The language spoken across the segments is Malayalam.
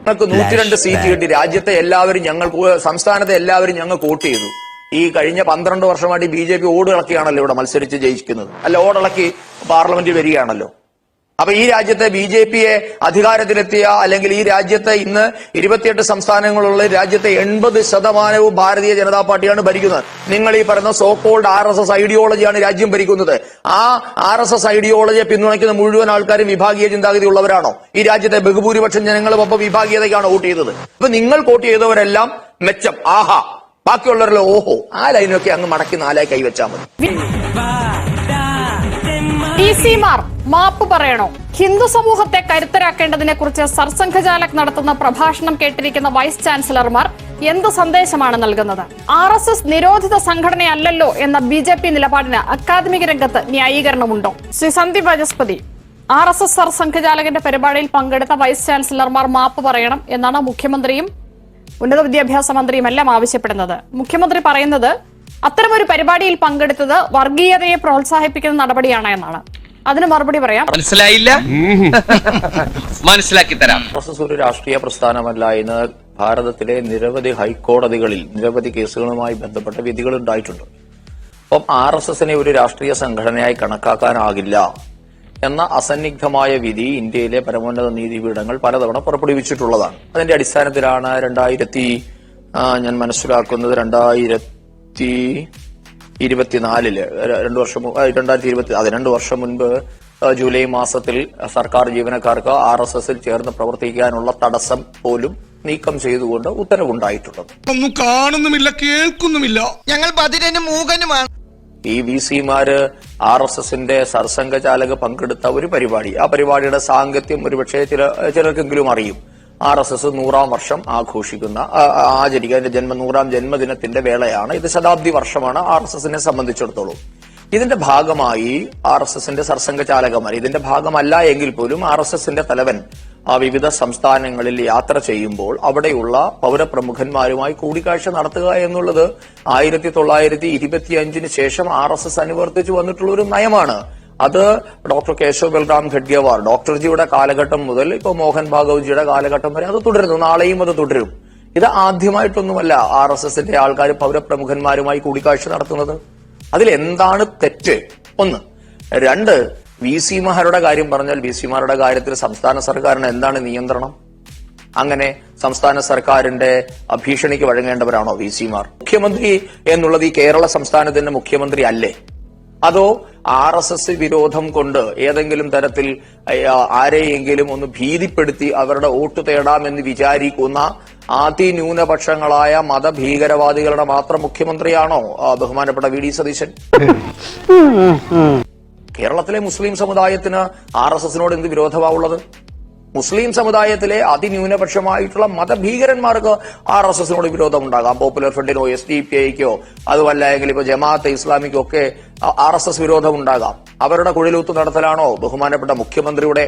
ഞങ്ങൾക്ക് 102 സീറ്റ് കിട്ടി. രാജ്യത്തെ എല്ലാവരും സംസ്ഥാനത്തെ എല്ലാവരും ഞങ്ങൾക്ക് വോട്ട് ചെയ്തു. ഈ കഴിഞ്ഞ 12 വർഷമായിട്ട് BJP ഓടിളക്കിയാണല്ലോ ഇവിടെ മത്സരിച്ച് ജയിക്കുന്നത്. അല്ല, ഓടിളക്കി പാർലമെന്റിൽ വരികയാണല്ലോ. അപ്പൊ ഈ രാജ്യത്തെ BJPയെ അധികാരത്തിലെത്തിയ, അല്ലെങ്കിൽ ഈ രാജ്യത്തെ ഇന്ന് 28 സംസ്ഥാനങ്ങളുള്ള രാജ്യത്തെ 80% ഭാരതീയ ജനതാ പാർട്ടിയാണ് ഭരിക്കുന്നത്. നിങ്ങൾ ഈ പറയുന്ന സോക്കോൾഡ് RSS ഐഡിയോളജിയാണ് രാജ്യം ഭരിക്കുന്നത്. ആ RSS ഐഡിയോളജിയെ പിന്തുണയ്ക്കുന്ന മുഴുവൻ ആൾക്കാരും വിഭാഗീയ ചിന്താഗതി ഉള്ളവരാണോ? ഈ രാജ്യത്തെ ബഹുഭൂരിപക്ഷം ജനങ്ങളും അപ്പൊ വിഭാഗീയതയ്ക്കാണ് വോട്ട് ചെയ്തത്. അപ്പൊ നിങ്ങൾ വോട്ട് ചെയ്തവരെല്ലാം മെച്ചം, ആഹാ, ബാക്കിയുള്ളവരെല്ലാം ഓഹോ. ആ ലൈനൊക്കെ അങ്ങ് മടക്കി 4 കൈവച്ചാൽ മതി. മാപ്പ് പറയണോ? ഹിന്ദു സമൂഹത്തെ കരുത്തരാക്കേണ്ടതിനെ കുറിച്ച് സർസംഘചാലക് നടത്തുന്ന പ്രഭാഷണം കേട്ടിരിക്കുന്ന വൈസ് ചാൻസലർമാർ എന്ത് സന്ദേശമാണ് നൽകുന്നത്? RSS നിരോധിത സംഘടനയല്ലല്ലോ എന്ന BJP നിലപാടിന് അക്കാദമിക രംഗത്ത് ന്യായീകരണമുണ്ടോ? ശ്രീ സന്ദീപ് വാചസ്പതി, RSS സർസംഘചാലകന്റെ പരിപാടിയിൽ പങ്കെടുത്ത വൈസ് ചാൻസലർമാർ മാപ്പ് പറയണം എന്നാണ് മുഖ്യമന്ത്രിയും ഉന്നത വിദ്യാഭ്യാസ മന്ത്രിയും എല്ലാം ആവശ്യപ്പെടുന്നത്. മുഖ്യമന്ത്രി പറയുന്നത് അത്തരമൊരു പരിപാടിയിൽ പങ്കെടുത്തത് വർഗീയതയെ പ്രോത്സാഹിപ്പിക്കുന്ന നടപടിയാണ് എന്നാണ്. അതിന് മറുപടി പറയാം. മനസ്സിലായില്ല, മനസ്സിലാക്കി തരാം. RSS ഒരു രാഷ്ട്രീയ പ്രസ്ഥാനമല്ല എന്ന് ഭാരതത്തിലെ നിരവധി ഹൈക്കോടതികളിൽ നിരവധി കേസുകളുമായി ബന്ധപ്പെട്ട വിധികൾ ഉണ്ടായിട്ടുണ്ട്. അപ്പം RSSനെ ഒരു രാഷ്ട്രീയ സംഘടനയായി കണക്കാക്കാനാകില്ല എന്ന അസന്നിഗ്ധമായ വിധി ഇന്ത്യയിലെ പരമോന്നത നീതിപീഠങ്ങൾ പലതവണ പുറപ്പെടുവിച്ചിട്ടുള്ളതാണ്. അതിന്റെ അടിസ്ഥാനത്തിലാണ് ഞാൻ മനസ്സിലാക്കുന്നത് 2024 2 വർഷം മുൻപ് ജൂലൈ മാസത്തിൽ സർക്കാർ ജീവനക്കാർക്ക് RSSൽ ചേർന്ന് പ്രവർത്തിക്കാനുള്ള തടസ്സം പോലും നീക്കം ചെയ്തുകൊണ്ട് ഉത്തരവുണ്ടായിട്ടുള്ളത്. ഒന്നും കാണുന്നുമില്ല, കേൾക്കുന്നുമില്ല, ഞങ്ങൾ ബധിരനും മൂകനുമാണ്. ഈ VCമാര് RSSന്റെ സർസംഘചാലക പങ്കെടുത്ത ഒരു പരിപാടി, ആ പരിപാടിയുടെ സാങ്കത്യം ഒരുപക്ഷെ ചിലർക്കെങ്കിലും അറിയും. RSS 100ാം വർഷം ആചരിക്കുക, അതിന്റെ 100ാം ജന്മദിനത്തിന്റെ വേളയാണ്. ഇത് ശതാബ്ദി വർഷമാണ് RSSനെ സംബന്ധിച്ചിടത്തോളം. ഇതിന്റെ ഭാഗമായി RSSന്റെ സർസംഘചാലകന്മാർ, ഇതിന്റെ ഭാഗമല്ല എങ്കിൽ പോലും RSSന്റെ തലവൻ വിവിധ സംസ്ഥാനങ്ങളിൽ യാത്ര ചെയ്യുമ്പോൾ അവിടെയുള്ള പൗരപ്രമുഖന്മാരുമായി കൂടിക്കാഴ്ച നടത്തുക എന്നുള്ളത് 1925 ശേഷം RSS അനുവർത്തിച്ചു വന്നിട്ടുള്ള ഒരു നയമാണ്. അത് ഡോക്ടർ കേശവ് ബൽറാം ഖഡ്ഗേവാർ, ഡോക്ടർജിയുടെ കാലഘട്ടം മുതൽ ഇപ്പോൾ മോഹൻ ഭാഗവത്ജിയുടെ കാലഘട്ടം വരെ അത് തുടരുന്നു. നാളെയും അത് തുടരും. ഇത് ആദ്യമായിട്ടൊന്നുമല്ല RSSന്റെ ആൾക്കാർ പൗരപ്രമുഖന്മാരുമായി കൂടിക്കാഴ്ച നടത്തുന്നത്. അതിലെന്താണ് തെറ്റ്? 1. 2, VCമാരുടെ കാര്യം പറഞ്ഞാൽ VCമാരുടെ കാര്യത്തിൽ സംസ്ഥാന സർക്കാരിന് എന്താണ് നിയന്ത്രണം? അങ്ങനെ സംസ്ഥാന സർക്കാരിന്റെ ഭീഷണിക്ക് വഴങ്ങേണ്ടവരാണോ VCമാർ? മുഖ്യമന്ത്രി എന്നുള്ളത് ഈ കേരള സംസ്ഥാനത്തിന്റെ മുഖ്യമന്ത്രി അല്ലേ? അതോ RSS വിരോധം കൊണ്ട് ഏതെങ്കിലും തരത്തിൽ ആരെയെങ്കിലും ഒന്ന് ഭീതിപ്പെടുത്തി അവരുടെ വോട്ട് തേടാമെന്ന് വിചാരിക്കുന്ന അതിന്യൂനപക്ഷങ്ങളായ മതഭീകരവാദികളുടെ മാത്രം മുഖ്യമന്ത്രിയാണോ ബഹുമാനപ്പെട്ട VD സതീശൻ? കേരളത്തിലെ മുസ്ലിം സമുദായത്തിന് RSSനോട് എന്ത് വിരോധമാവുള്ളത്? മുസ്ലിം സമുദായത്തിലെ അതിന്യൂനപക്ഷമായിട്ടുള്ള മതഭീകരന്മാർക്ക് RSSനോട് വിരോധമുണ്ടാകാം. പോപ്പുലർ ഫ്രണ്ടിനോ SDPIക്കോ അതുമല്ലെങ്കിൽ ഇപ്പൊ ജമാഅത്തെ ഇസ്ലാമിക്കോ ഒക്കെ RSS വിരോധമുണ്ടാകാം. അവരുടെ കുഴലൂത്ത് നടത്തലാണോ ബഹുമാനപ്പെട്ട മുഖ്യമന്ത്രിയുടെ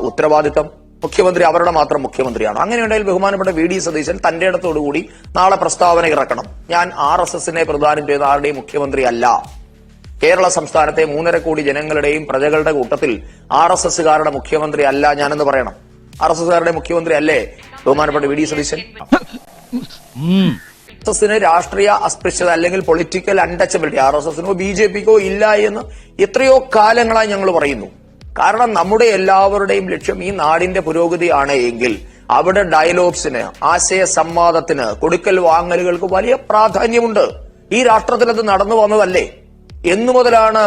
ഉത്തരവാദിത്തം? മുഖ്യമന്ത്രി അവരുടെ മാത്രം മുഖ്യമന്ത്രിയാണ്. അങ്ങനെയുണ്ടെങ്കിൽ ബഹുമാനപ്പെട്ട VD സതീശൻ തന്റെ ഇടത്തോടുകൂടി നാളെ പ്രസ്താവന ഇറക്കണം. ഞാൻ RSSനെ പ്രദാനം ചെയ്ത ആരുടെയും മുഖ്യമന്ത്രി അല്ല. കേരള സംസ്ഥാനത്തെ 3.5 കോടി ജനങ്ങളുടെയും പ്രജകളുടെ കൂട്ടത്തിൽ RSSകാരുടെ മുഖ്യമന്ത്രി അല്ല ഞാനെന്ന് പറയണം. RSSകാരുടെ മുഖ്യമന്ത്രി അല്ലേ ബഹുമാനപ്പെട്ട VD സതീശൻ? RSSന് രാഷ്ട്രീയ അസ്പൃശ്യത അല്ലെങ്കിൽ പൊളിറ്റിക്കൽ അൺടച്ചബിലിറ്റി RSSനോ BJPക്കോ ഇല്ല എന്ന് എത്രയോ കാലങ്ങളായി ഞങ്ങൾ പറയുന്നു. കാരണം നമ്മുടെ എല്ലാവരുടെയും ലക്ഷ്യം ഈ നാടിന്റെ പുരോഗതിയാണ് എങ്കിൽ അവിടെ ഡയലോഗ്സിന്, ആശയ സംവാദത്തിന്, കൊടുക്കൽ വാങ്ങലുകൾക്ക് വലിയ പ്രാധാന്യമുണ്ട്. ഈ രാഷ്ട്രത്തിൽ അത് നടന്നു വന്നതല്ലേ? എന്നു മുതലാണ്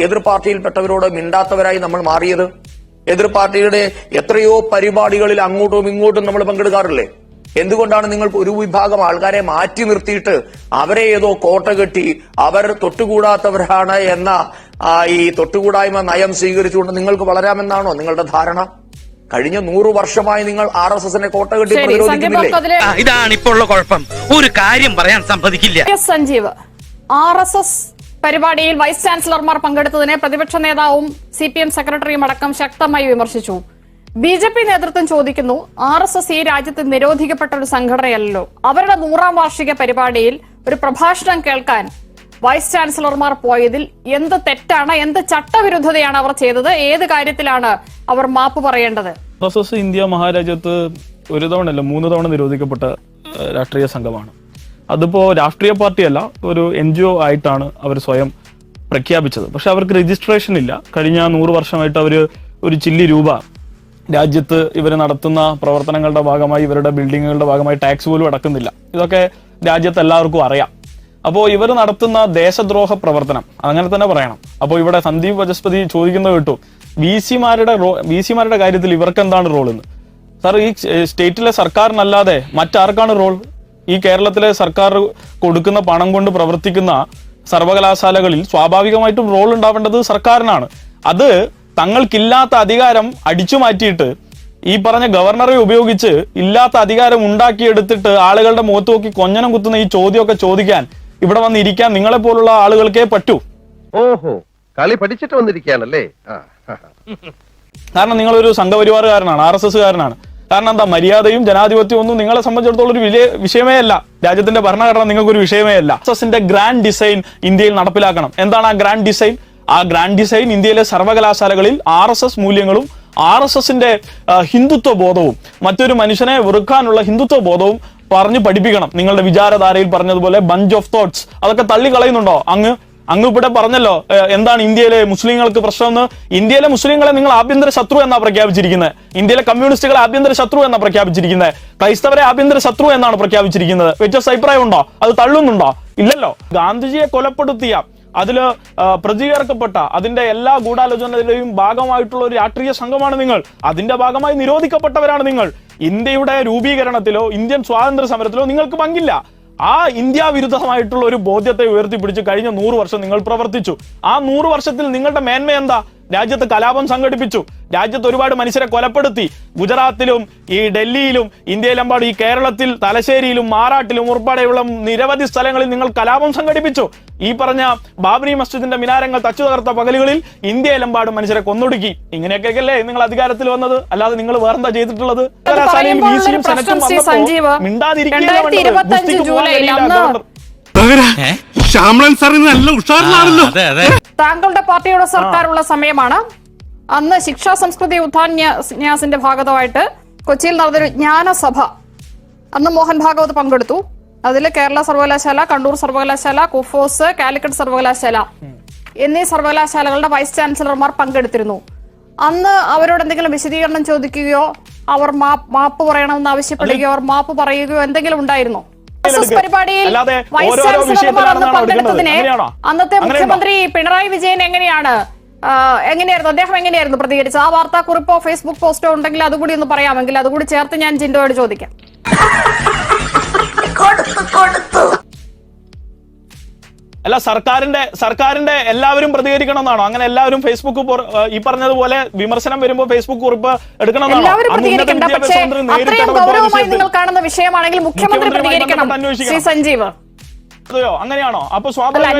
എതിർ പാർട്ടിയിൽപ്പെട്ടവരോട് മിണ്ടാത്തവരായി നമ്മൾ മാറിയത്? എതിർ പാർട്ടിയുടെ എത്രയോ പരിപാടികളിൽ അങ്ങോട്ടും ഇങ്ങോട്ടും നമ്മൾ പങ്കെടുക്കാറില്ലേ? എന്തുകൊണ്ടാണ് നിങ്ങൾ ഒരു വിഭാഗം ആൾക്കാരെ മാറ്റി നിർത്തിയിട്ട് അവരെ ഏതോ കോട്ട കെട്ടി അവർ തൊട്ടുകൂടാത്തവരാണ് എന്ന ഈ തൊട്ടുകൂടായ്മ നയം സ്വീകരിച്ചുകൊണ്ട് നിങ്ങൾക്ക് വളരാമെന്നാണോ നിങ്ങളുടെ ധാരണ? കഴിഞ്ഞ 100 വർഷമായി നിങ്ങൾ RSSനെ കോട്ട കെട്ടി പ്രതിരോധിക്കുന്നില്ലേ? ഇതാണ് ഇപ്പോൾ ഉള്ള കുഴപ്പം. ഒരു കാര്യം പറയാൻ സമ്മതിക്കില്ല. സഞ്ജീവ്, RSS പരിപാടിയിൽ വൈസ് ചാൻസലർമാർ പങ്കെടുത്തതിനെ പ്രതിപക്ഷ നേതാവും CPM സെക്രട്ടറിയും അടക്കം ശക്തമായി വിമർശിച്ചു. BJP നേതൃത്വം ചോദിക്കുന്നു, RSS ഈ രാജ്യത്ത് നിരോധിക്കപ്പെട്ട ഒരു സംഘടനയല്ലോ. അവരുടെ 100ാം വാർഷിക പരിപാടിയിൽ ഒരു പ്രഭാഷണം കേൾക്കാൻ വൈസ് ചാൻസലർമാർ പോയതിൽ എന്ത് തെറ്റാണ്, എന്ത് ചട്ടവിരുദ്ധതയാണ് അവർ ചെയ്തത്? ഏത് കാര്യത്തിലാണ് അവർ മാപ്പ് പറയേണ്ടത്? RSS ഇന്ത്യ മഹാരാജ്യത്ത് ഒരു തവണ അല്ല 3 തവണ നിരോധിക്കപ്പെട്ട രാഷ്ട്രീയ സംഘമാണ്. അതിപ്പോ രാഷ്ട്രീയ പാർട്ടിയല്ല, ഒരു NGO ആയിട്ടാണ് അവർ സ്വയം പ്രഖ്യാപിച്ചത്. പക്ഷെ അവർക്ക് രജിസ്ട്രേഷൻ ഇല്ല. കഴിഞ്ഞ 100 വർഷമായിട്ട് അവർ ഒരു ചില്ലി രൂപ രാജ്യത്ത് ഇവർ നടത്തുന്ന പ്രവർത്തനങ്ങളുടെ ഭാഗമായി, ഇവരുടെ ബിൽഡിങ്ങുകളുടെ ഭാഗമായി ടാക്സ് പോലും അടക്കുന്നില്ല. ഇതൊക്കെ രാജ്യത്ത് എല്ലാവർക്കും അറിയാം. അപ്പോൾ ഇവർ നടത്തുന്ന ദേശദ്രോഹ പ്രവർത്തനം അങ്ങനെ തന്നെ പറയണം. അപ്പോൾ ഇവിടെ സന്ദീപ് വചസ്പതി ചോദിക്കുന്നത് കേട്ടു, വി സിമാരുടെ കാര്യത്തിൽ ഇവർക്ക് എന്താണ് റോൾ എന്ന്. സാർ, ഈ സ്റ്റേറ്റിലെ സർക്കാരിനല്ലാതെ മറ്റാർക്കാണ് റോൾ? ഈ കേരളത്തിലെ സർക്കാർ കൊടുക്കുന്ന പണം കൊണ്ട് പ്രവർത്തിക്കുന്ന സർവകലാശാലകളിൽ സ്വാഭാവികമായിട്ടും റോൾ ഉണ്ടാവേണ്ടത് സർക്കാരിനാണ്. അത് തങ്ങൾക്കില്ലാത്ത അധികാരം അടിച്ചു മാറ്റിയിട്ട് ഈ പറഞ്ഞ ഗവർണറെ ഉപയോഗിച്ച് ഇല്ലാത്ത അധികാരം ഉണ്ടാക്കിയെടുത്തിട്ട് ആളുകളുടെ മുഖത്ത് നോക്കി കൊഞ്ഞനം കുത്തുന്ന ഈ ചോദ്യമൊക്കെ ചോദിക്കാൻ ഇവിടെ വന്നിരിക്കാൻ നിങ്ങളെ പോലുള്ള ആളുകൾക്കേ പറ്റൂ. ഓഹോ, കളി പഠിച്ചിട്ട് വന്നിരിക്കുകയാണല്ലേ. കാരണം നിങ്ങളൊരു സംഘപരിവാറുകാരനാണ്, RSS കാരനാണ്. കാരണം എന്താ, മര്യാദയും ജനാധിപത്യവും ഒന്നും നിങ്ങളെ സംബന്ധിച്ചിടത്തോളം ഒരു വിഷയമേ അല്ല. രാജ്യത്തിന്റെ ഭരണഘടന നിങ്ങൾക്കൊരു വിഷയമേ അല്ല. RSSന്റെ ഗ്രാൻഡ് ഡിസൈൻ ഇന്ത്യയിൽ നടപ്പിലാക്കണം. എന്താണ് ആ ഗ്രാൻഡ് ഡിസൈൻ? ആ ഗ്രാൻഡ് ഡിസൈൻ ഇന്ത്യയിലെ സർവകലാശാലകളിൽ RSS മൂല്യങ്ങളും RSSന്റെ ഹിന്ദുത്വ ബോധവും മറ്റൊരു മനുഷ്യനെ വെറുക്കാനുള്ള ഹിന്ദുത്വ ബോധവും പറഞ്ഞു പഠിപ്പിക്കണം. നിങ്ങളുടെ വിചാരധാരയിൽ പറഞ്ഞതുപോലെ ബഞ്ച് ഓഫ് തോട്ട്സ് അതൊക്കെ തള്ളിക്കളയുന്നുണ്ടോ? അങ്ങ് ഇവിടെ പറഞ്ഞല്ലോ എന്താണ് ഇന്ത്യയിലെ മുസ്ലിങ്ങൾക്ക് പ്രശ്നമെന്ന്. ഇന്ത്യയിലെ മുസ്ലിങ്ങളെ നിങ്ങൾ ആഭ്യന്തര ശത്രു എന്നാണ് പ്രഖ്യാപിച്ചിരിക്കുന്നത്. ഇന്ത്യയിലെ കമ്മ്യൂണിസ്റ്റുകളെ ആഭ്യന്തര ശത്രു എന്നാണ് പ്രഖ്യാപിച്ചിരിക്കുന്നത്. ക്രൈസ്തവരെ ആഭ്യന്തര ശത്രു എന്നാണ് പ്രഖ്യാപിച്ചിരിക്കുന്നത്. വ്യത്യസ്ത അഭിപ്രായം ഉണ്ടോ? അത് തള്ളുന്നുണ്ടോ? ഇല്ലല്ലോ. ഗാന്ധിജിയെ കൊലപ്പെടുത്തിയ, അതില് പ്രതി ചേർക്കപ്പെട്ട, അതിന്റെ എല്ലാ ഗൂഢാലോചനയുടെയും ഭാഗമായിട്ടുള്ള ഒരു രാഷ്ട്രീയ സംഘമാണ് നിങ്ങൾ. അതിന്റെ ഭാഗമായി നിരോധിക്കപ്പെട്ടവരാണ് നിങ്ങൾ. ഇന്ത്യയുടെ രൂപീകരണത്തിലോ ഇന്ത്യൻ സ്വാതന്ത്ര്യ സമരത്തിലോ നിങ്ങൾക്ക് പങ്കില്ല. ആ ഇന്ത്യ വിരുദ്ധമായിട്ടുള്ള ഒരു ബോധ്യത്തെ ഉയർത്തിപ്പിടിച്ച് കഴിഞ്ഞ 100 വർഷം നിങ്ങൾ പ്രവർത്തിച്ചു. ആ 100 വർഷത്തിൽ നിങ്ങളുടെ മേന്മ എന്താ? രാജ്യത്ത് കലാപം സംഘടിപ്പിച്ചു, രാജ്യത്ത് ഒരുപാട് മനുഷ്യരെ കൊലപ്പെടുത്തി. ഗുജറാത്തിലും ഈ ഡൽഹിയിലും ഇന്ത്യയിലെമ്പാടും ഈ കേരളത്തിൽ തലശ്ശേരിയിലും മാറാട്ടിലും ഉൾപ്പെടെയുള്ള നിരവധി സ്ഥലങ്ങളിൽ നിങ്ങൾ കലാപം സംഘടിപ്പിച്ചു. ഈ പറഞ്ഞ ബാബരി മസ്ജിദിന്റെ മിനാരങ്ങൾ തച്ചു തകർത്ത പകലുകളിൽ ഇന്ത്യയിലെമ്പാടും മനുഷ്യരെ കൊന്നൊടുക്കി. ഇങ്ങനെയൊക്കെയല്ലേ നിങ്ങൾ അധികാരത്തിൽ വന്നത്? അല്ലാതെ നിങ്ങൾ വേറെന്താ ചെയ്തിട്ടുള്ളത്? നല്ല ഉഷാറിലാണല്ലോ. താങ്കളുടെ പാർട്ടിയുടെ സർക്കാരുള്ള സമയമാണ്. അന്ന് ശിക്ഷാ സംസ്കൃതി ഉത്ഥാന്യാസിന്റെ ഭാഗമായിട്ട് കൊച്ചിയിൽ നടന്നൊരു ജ്ഞാനസഭ, അന്ന് മോഹൻ ഭാഗവത് പങ്കെടുത്തു. അതിൽ കേരള സർവകലാശാല, കണ്ണൂർ സർവകലാശാല, കുഫോസ്, കാലിക്കറ്റ് സർവകലാശാല എന്നീ സർവകലാശാലകളുടെ വൈസ് ചാൻസലർമാർ പങ്കെടുത്തിരുന്നു. അന്ന് അവരോട് എന്തെങ്കിലും വിശദീകരണം ചോദിക്കുകയോ അവർ മാപ്പ് പറയണമെന്ന് ആവശ്യപ്പെടുകയോ അവർ മാപ്പ് പറയുകയോ എന്തെങ്കിലും ഉണ്ടായിരുന്നോ? പരിപാടിയിൽ വൈസ് ചാൻസലർമാർ അന്ന് പങ്കെടുത്തതിനെ അന്നത്തെ മുഖ്യമന്ത്രി പിണറായി വിജയൻ എങ്ങനെയായിരുന്നു അദ്ദേഹം എങ്ങനെയായിരുന്നു പ്രതികരിച്ചത്? ആ വാർത്താക്കുറിപ്പോ ഫേസ്ബുക്ക് പോസ്റ്റോ ഉണ്ടെങ്കിൽ അതുകൂടി ഒന്ന് പറയാമെങ്കിൽ അതുകൂടി ചേർത്ത് ഞാൻ ജിൻഡോയോട് ചോദിക്കാം. അല്ല, സർക്കാരിന്റെ എല്ലാവരും പ്രതികരിക്കണം എന്നാണോ? അങ്ങനെ എല്ലാവരും ഫേസ്ബുക്ക് ഈ പറഞ്ഞതുപോലെ വിമർശനം വരുമ്പോൾ ഫേസ്ബുക്ക് കുറിപ്പ് എടുക്കണമെന്നാണോ? നിങ്ങൾ കാണുന്ന വിഷയമാണെങ്കിൽ മുഖ്യമന്ത്രി പ്രതികരിക്കണം. ശ്രീ സഞ്ജീവ്, അതെയോ? അങ്ങനെയാണോ? അപ്പൊ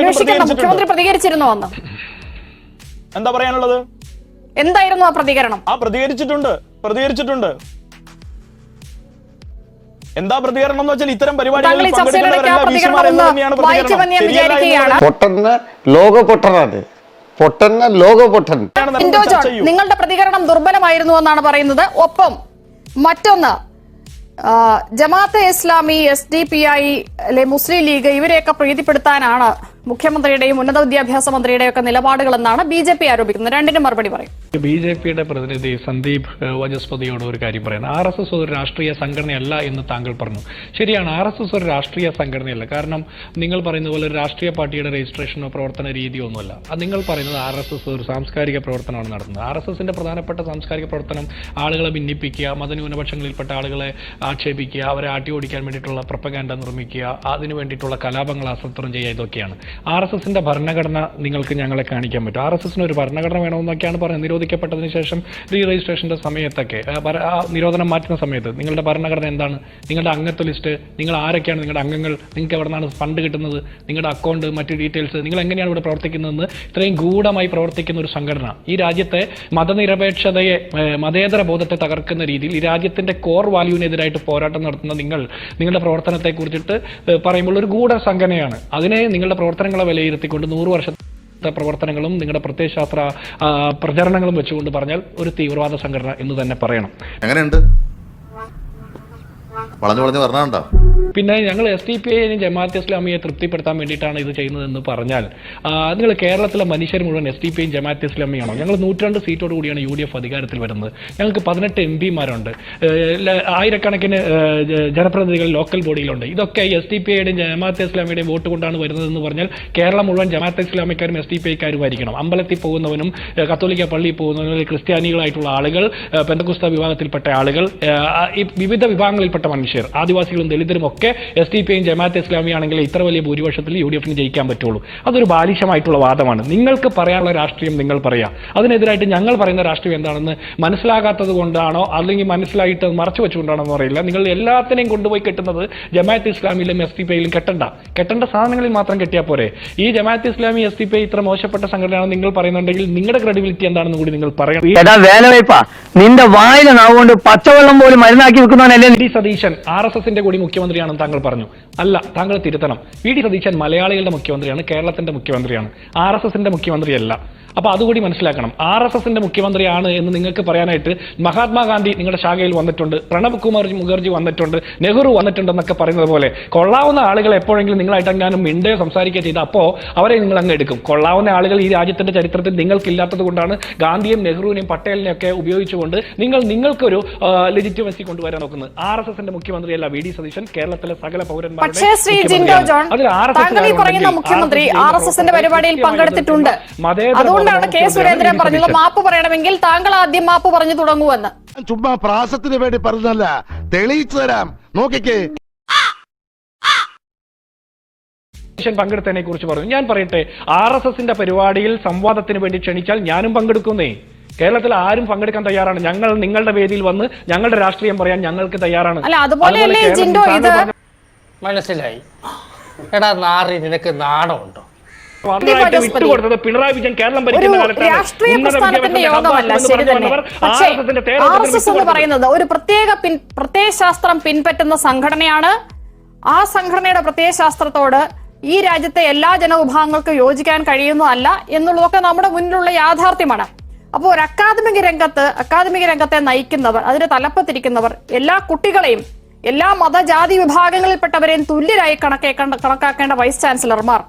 മുഖ്യമന്ത്രി പ്രതികരിച്ചിരുന്നോ അന്ന്? എന്താ പറയാനുള്ളത്? എന്തായിരുന്നു ആ പ്രതികരണം? പ്രതികരിച്ചിട്ടുണ്ട്. എന്താ പ്രതികരണം എന്ന് വെച്ചാൽ ഇത്തരം പരിപാടികളിൽ നിങ്ങളുടെ പ്രതികരണം ദുർബലമായിരുന്നു എന്നാണ് പറയുന്നത്. ഒപ്പം മറ്റൊന്ന്, ജമാഅത്തെ ഇസ്ലാമി, SDPI, മുസ്ലിം ലീഗ് ഇവരെയൊക്കെ പ്രീതിപ്പെടുത്താനാണ് മുഖ്യമന്ത്രിയുടെയും ഉന്നത വിദ്യാഭ്യാസ മന്ത്രിയുടെയും ഒക്കെ നിലപാടുകൾ എന്നാണ് BJP ആരോപിക്കുന്നത്. രണ്ടിനും മറുപടി പറയും. BJPയുടെ പ്രതിനിധി സന്ദീപ് വചസ്പതിയോട് ഒരു കാര്യം പറയുന്നത്, RSS ഒരു രാഷ്ട്രീയ സംഘടനയല്ല എന്ന് താങ്കൾ പറഞ്ഞു. ശരിയാണ്, RSS ഒരു രാഷ്ട്രീയ സംഘടനയല്ല. കാരണം നിങ്ങൾ പറയുന്ന പോലെ ഒരു രാഷ്ട്രീയ പാർട്ടിയുടെ രജിസ്ട്രേഷനോ പ്രവർത്തന രീതിയോ ഒന്നുമല്ല. അത് നിങ്ങൾ പറയുന്നത് RSS ഒരു സാംസ്കാരിക പ്രവർത്തനമാണ് നടത്തുന്നത്. RSSന്റെ പ്രധാനപ്പെട്ട സാംസ്കാരിക പ്രവർത്തനം ആളുകളെ ഭിന്നിപ്പിക്കുക, മതന്യൂനപക്ഷങ്ങളിൽപ്പെട്ട ആളുകളെ ആക്ഷേപിക്കുക, അവരെ ആട്ടി ഓടിക്കാൻ വേണ്ടിയിട്ടുള്ള പ്രൊപ്പഗാൻഡ നിർമ്മിക്കുക, അതിനു വേണ്ടിയിട്ടുള്ള കലാപങ്ങൾ ആസൂത്രണം ചെയ്യുക, ഇതൊക്കെയാണ്. RSSന്റെ ഭരണഘടന നിങ്ങൾക്ക് ഞങ്ങളെ കാണിക്കാൻ പറ്റും. RSSന് ഒരു ഭരണഘടന വേണമെന്നൊക്കെയാണ് പറയുന്നത്. നിരോധിക്കപ്പെട്ടതിന് ശേഷം റീ രജിസ്ട്രേഷന്റെ സമയത്തൊക്കെ നിരോധനം മാറ്റുന്ന സമയത്ത് നിങ്ങളുടെ ഭരണഘടന എന്താണ്? നിങ്ങളുടെ അംഗത്വ ലിസ്റ്റ്, നിങ്ങൾ ആരൊക്കെയാണ് നിങ്ങളുടെ അംഗങ്ങൾ, നിങ്ങൾക്ക് എവിടെ നിന്നാണ് ഫണ്ട് കിട്ടുന്നത്, നിങ്ങളുടെ അക്കൗണ്ട്, മറ്റ് ഡീറ്റെയിൽസ്, നിങ്ങൾ എങ്ങനെയാണ് ഇവിടെ പ്രവർത്തിക്കുന്നതെന്ന് ഇത്രയും ഗൂഢമായി പ്രവർത്തിക്കുന്ന ഒരു സംഘടന ഈ രാജ്യത്തെ മതനിരപേക്ഷതയെ, മതേതര ബോധത്തെ തകർക്കുന്ന രീതിയിൽ ഈ രാജ്യത്തിന്റെ കോർ വാല്യൂവിനെതിരായിട്ട് പോരാട്ടം നടത്തുന്ന നിങ്ങളുടെ പ്രവർത്തനത്തെ കുറിച്ചിട്ട് പറയുമ്പോൾ ഒരു ഗൂഢ സംഘടനയാണ്. അതിനെ നിങ്ങളുടെ പ്രവർത്തനങ്ങളെ വിലയിരുത്തിക്കൊണ്ട് 100 വർഷത്തെ പ്രവർത്തനങ്ങളും നിങ്ങളുടെ പ്രത്യയശാസ്ത്ര പ്രചരണങ്ങളും വെച്ചുകൊണ്ട് പറഞ്ഞാൽ ഒരു തീവ്രവാദ സംഘടന എന്ന് തന്നെ പറയണം. എങ്ങനെയുണ്ട്? വളഞ്ഞു വളഞ്ഞ് പറഞ്ഞാണ്ടോ? പിന്നെ ഞങ്ങൾ SDPI ജമാഅത്തെ ഇസ്ലാമിയെ തൃപ്തിപ്പെടുത്താൻ വേണ്ടിയിട്ടാണ് ഇത് ചെയ്യുന്നതെന്ന് പറഞ്ഞാൽ നിങ്ങൾ കേരളത്തിലെ മനുഷ്യർ മുഴുവൻ SDPI ജമാഅത്തെ ഇസ്ലാമിയാണോ? ഞങ്ങൾ 102 സീറ്റോട് കൂടിയാണ് UDF അധികാരത്തിൽ വരുന്നത്. ഞങ്ങൾക്ക് 18 MPമാരുണ്ട്, ആയിരക്കണക്കിന് ജനപ്രതിനിധികൾ ലോക്കൽ ബോഡിയിലുണ്ട്. ഇതൊക്കെ SDPIയുടെയും ജമാഅത്തെ ഇസ്ലാമിയുടെയും വോട്ട് കൊണ്ടാണ് വരുന്നതെന്ന് പറഞ്ഞാൽ കേരളം മുഴുവൻ ജമാഅത്തെ ഇസ്ലാമിക്കാരും SDPIക്കാരും ആയിരിക്കണം. അമ്പലത്തിൽ പോകുന്നവനും കത്തോലിക്ക പള്ളിയിൽ പോകുന്നവനും ക്രിസ്ത്യാനികളായിട്ടുള്ള ആളുകൾ, പെന്തക്കോസ്ത വിഭാഗത്തിൽപ്പെട്ട ആളുകൾ, ഈ വിവിധ വിഭാഗങ്ങളിൽപ്പെട്ട മനുഷ്യർ, ആദിവാസികളും ദളിതരും ഒക്കെ SDPI ജമാഅത്തെ ഇസ്ലാമി ആണെങ്കിൽ ഇത്ര വലിയ ഭൂരിപക്ഷത്തിൽ UDFന് ജയിക്കാൻ പറ്റുള്ളൂ. അതൊരു ബാലിശമായിട്ടുള്ള വാദമാണ്. നിങ്ങൾക്ക് പറയാനുള്ള രാഷ്ട്രീയം നിങ്ങൾ പറയാം. അതിനെതിരായിട്ട് ഞങ്ങൾ പറയുന്ന രാഷ്ട്രീയം എന്താണെന്ന് മനസ്സിലാകാത്തത് കൊണ്ടാണോ അല്ലെങ്കിൽ മനസ്സിലായിട്ട് മറച്ചു വെച്ചുകൊണ്ടാണോ എന്ന് അറിയില്ല. നിങ്ങൾ എല്ലാത്തിനെയും കൊണ്ടുപോയി കെട്ടുന്നത് ജമാഅത്തെ ഇസ്ലാമിയിലും SDPIയിലും കെട്ടേണ്ട സാധനങ്ങളിൽ മാത്രം കെട്ടിയാൽ പോരെ. ഈ ജമാഅത്തെ ഇസ്ലാമി SDPI ഇത്ര മോശപ്പെട്ട സംഘടനയാണെന്ന് നിങ്ങൾ പറയുന്നുണ്ടെങ്കിൽ നിങ്ങളുടെ ക്രെഡിബിലിറ്റി എന്താണെന്ന് കൂടി നിങ്ങൾ പറയണം. നിന്റെ വായിലെ നാവുകൊണ്ട് പച്ചവെള്ളം പോലും മരുന്നാക്കി വെക്കുന്നവനല്ലേ വി ഡി സതീശൻ RSSന്റെ കൂടി മുഖ്യമന്ത്രിയാണെന്ന് താങ്കൾ പറഞ്ഞു. അല്ല, താങ്കൾ തിരുത്തണം. വി ഡി സതീശൻ മലയാളികളുടെ മുഖ്യമന്ത്രിയാണ്, കേരളത്തിന്റെ മുഖ്യമന്ത്രിയാണ്, RSSന്റെ മുഖ്യമന്ത്രിയല്ല. അപ്പൊ അതുകൂടി മനസ്സിലാക്കണം. RSSന്റെ മുഖ്യമന്ത്രിയാണ് എന്ന് നിങ്ങൾക്ക് പറയാനായിട്ട് മഹാത്മാഗാന്ധി നിങ്ങളുടെ ശാഖയിൽ വന്നിട്ടുണ്ട്, പ്രണബ് കുമാർ മുഖർജി വന്നിട്ടുണ്ട്, നെഹ്റു വന്നിട്ടുണ്ടെന്നൊക്കെ പറയുന്നത് പോലെ കൊള്ളാവുന്ന ആളുകൾ എപ്പോഴെങ്കിലും നിങ്ങളായിട്ട് എങ്ങാനും മിണ്ടുകയോ സംസാരിക്കുകയോ ചെയ്ത് അപ്പോൾ അവരെ നിങ്ങൾ അങ്ങ് എടുക്കും. കൊള്ളാവുന്ന ആളുകൾ ഈ രാജ്യത്തിന്റെ ചരിത്രത്തിൽ നിങ്ങൾക്കില്ലാത്തത് കൊണ്ടാണ് ഗാന്ധിയും നെഹ്റുവിനെയും പട്ടേലിനെയും ഒക്കെ ഉപയോഗിച്ചുകൊണ്ട് നിങ്ങൾക്കൊരു ലെജിറ്റിമസി കൊണ്ടുവരാൻ നോക്കുന്നത്. RSSന്റെ മുഖ്യമന്ത്രിയല്ല വി ഡി സതീശൻ, കേരളത്തിലെ സകല പക്ഷേ ശ്രീ ജിൻഡോ ജോൺ, താങ്കൾ ഈ പറയുന്ന മുഖ്യമന്ത്രി RSSന്റെ പരിപാടിയിൽ പങ്കെടുത്തിട്ടുണ്ട്. അതുകൊണ്ടാണ് കെ സുരേന്ദ്രൻ പറഞ്ഞത് മാപ്പ് പറയണമെങ്കിൽ താങ്കൾ ആദ്യം മാപ്പ് പറഞ്ഞു തുടങ്ങുമെന്ന്. ചുമ്മാ പ്രാസത്തിന് വേണ്ടി പറഞ്ഞല്ല, തെളിയിച്ചു തരാം, നോക്കിക്കേ. പങ്കെടുത്തതിനെ കുറിച്ച് പറഞ്ഞു. ഞാൻ പറയട്ടെ, RSSന്റെ പരിപാടിയിൽ സംവാദത്തിന് വേണ്ടി ക്ഷണിച്ചാൽ ഞാനും പങ്കെടുക്കുന്നേ. കേരളത്തിൽ ആരും പങ്കെടുക്കാൻ തയ്യാറാണ്. ഞങ്ങൾ നിങ്ങളുടെ വേദിയിൽ വന്ന് ഞങ്ങളുടെ രാഷ്ട്രീയം പറയാൻ ഞങ്ങൾക്ക് തയ്യാറാണ്. അല്ല, അതുപോലെയല്ലേ ജിൻഡോ ഇത്? മനസ്സിലായി. എടാ നാറി, നിനക്ക് നാണമുണ്ടോ? വിട്ടുകൊടുത്തത് പിണറായി വിജയൻ കേരളം ഭരിക്കുന്ന കാലത്താണ്. രാഷ്ട്രീയ പ്രസ്ഥാനത്തിന്റെ യോഗമല്ല, ശരി തന്നെ. പക്ഷേ RSS എന്ന് പറയുന്നത് ഒരു പ്രത്യയശാസ്ത്രം പിൻപറ്റുന്ന സംഘടനയാണ്. ആ സംഘടനയുടെ പ്രത്യയശാസ്ത്രത്തോട് ഈ രാജ്യത്തെ എല്ലാ ജനവിഭാഗങ്ങൾക്കും യോജിക്കാൻ കഴിയുന്നതല്ല എന്നുള്ളതൊക്കെ നമ്മുടെ മുന്നിലുള്ള യാഥാർത്ഥ്യമാണ്. അപ്പോൾ ഒരു അക്കാദമിക രംഗത്തെ നയിക്കുന്നവർ, അതിന്റെ തലപ്പത്തിരിക്കുന്നവർ എല്ലാ കുട്ടികളെയും എല്ലാ മതജാതി വിഭാഗങ്ങളിൽപ്പെട്ടവരെയും തുല്യരായി കണക്കാക്കേണ്ട വൈസ് ചാൻസലർമാർ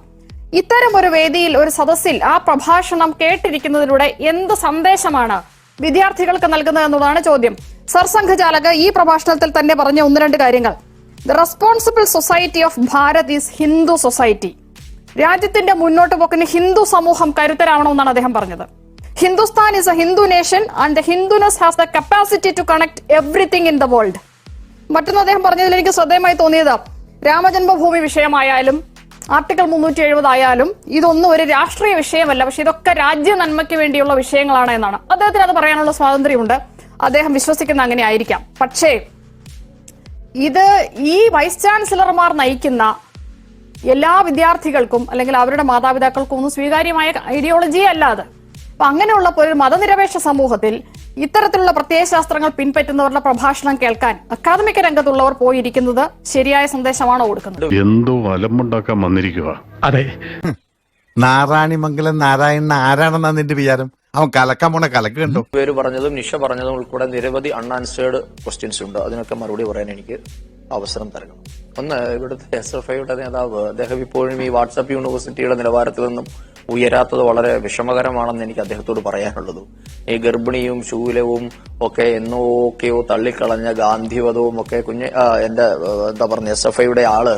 ഇത്തരം ഒരു വേദിയിൽ, ഒരു സദസ്സിൽ ആ പ്രഭാഷണം കേട്ടിരിക്കുന്നതിലൂടെ എന്ത് സന്ദേശമാണ് വിദ്യാർത്ഥികൾക്ക് നൽകുന്നത് എന്നതാണ് ചോദ്യം. സർസംഘചാലക് ഈ പ്രഭാഷണത്തിൽ തന്നെ പറഞ്ഞ 1-2 കാര്യങ്ങൾ. The responsible society of Bharat is Hindu society. രാജ്യത്തിന്റെ മുന്നോട്ട് പോക്കിന് ഹിന്ദു സമൂഹം കരുത്തരാവണമെന്നാണ് അദ്ദേഹം പറഞ്ഞത്. Hindustan is a Hindu nation and the Hinduness has the capacity to connect everything in the world. മറ്റൊന്ന് അദ്ദേഹം പറഞ്ഞതിൽ എനിക്ക് ശ്രദ്ധേയമായി തോന്നിയത്, രാമജന്മഭൂമി വിഷയമായാലും ആർട്ടിക്കിൾ 370 ആയാലും ഇതൊന്നും ഒരു രാഷ്ട്രീയ വിഷയമല്ല, പക്ഷെ ഇതൊക്കെ രാജ്യ നന്മയ്ക്ക് വേണ്ടിയുള്ള വിഷയങ്ങളാണ് എന്നാണ്. അദ്ദേഹത്തിന് അത് പറയാനുള്ള സ്വാതന്ത്ര്യമുണ്ട്, അദ്ദേഹം വിശ്വസിക്കുന്ന അങ്ങനെ ആയിരിക്കാം. പക്ഷേ ഇത് ഈ വൈസ് ചാൻസലർമാർ നയിക്കുന്ന എല്ലാ വിദ്യാർത്ഥികൾക്കും അല്ലെങ്കിൽ അവരുടെ മാതാപിതാക്കൾക്കും ഒന്നും സ്വീകാര്യമായ ഐഡിയോളജിയേ അല്ല അത്. അപ്പൊ അങ്ങനെയുള്ള ഒരു മതനിരപേക്ഷ സമൂഹത്തിൽ ഇത്തരത്തിലുള്ള പ്രത്യയശാസ്ത്രങ്ങൾ പിൻപറ്റുന്നവരുടെ പ്രഭാഷണം കേൾക്കാൻ അക്കാദമിക രംഗത്തുള്ളവർ പോയിരിക്കുന്നത് ശരിയായ സന്ദേശമാണോ കൊടുക്കുന്നത്? എന്തോ വലമുണ്ടാക്കാൻ വന്നിരിക്കുക. അതെ, നാരായണിമംഗലം നാരായണൻ ആരാണെന്നാ നിന്റെ വിചാരം? അവൻ കലക്കാൻ പോണ കലക്ക് കണ്ടോ? പേര് പറഞ്ഞതും നിഷ പറഞ്ഞതും ഉൾപ്പെടെ നിരവധി അൺആൻസേർഡ് ക്വസ്റ്റ്യൻസ് ഉണ്ട്. അതിനൊക്കെ മറുപടി പറയാൻ എനിക്ക് അവസരം തരണം. ഒന്ന്, ഇവിടുത്തെ SFIയുടെ നേതാവ്, അദ്ദേഹം ഇപ്പോഴും ഈ വാട്സാപ്പ് യൂണിവേഴ്സിറ്റിയുടെ നിലവാരത്തിൽ നിന്നും ഉയരാത്തത് വളരെ വിഷമകരമാണെന്ന് എനിക്ക് അദ്ദേഹത്തോട് പറയാനുള്ളത്. ഈ ഗർഭിണിയും ശൂലവും ഒക്കെ എന്നൊക്കെയോ തള്ളിക്കളഞ്ഞ ഗാന്ധിവധവും ഒക്കെ SFIയുടെ ആള്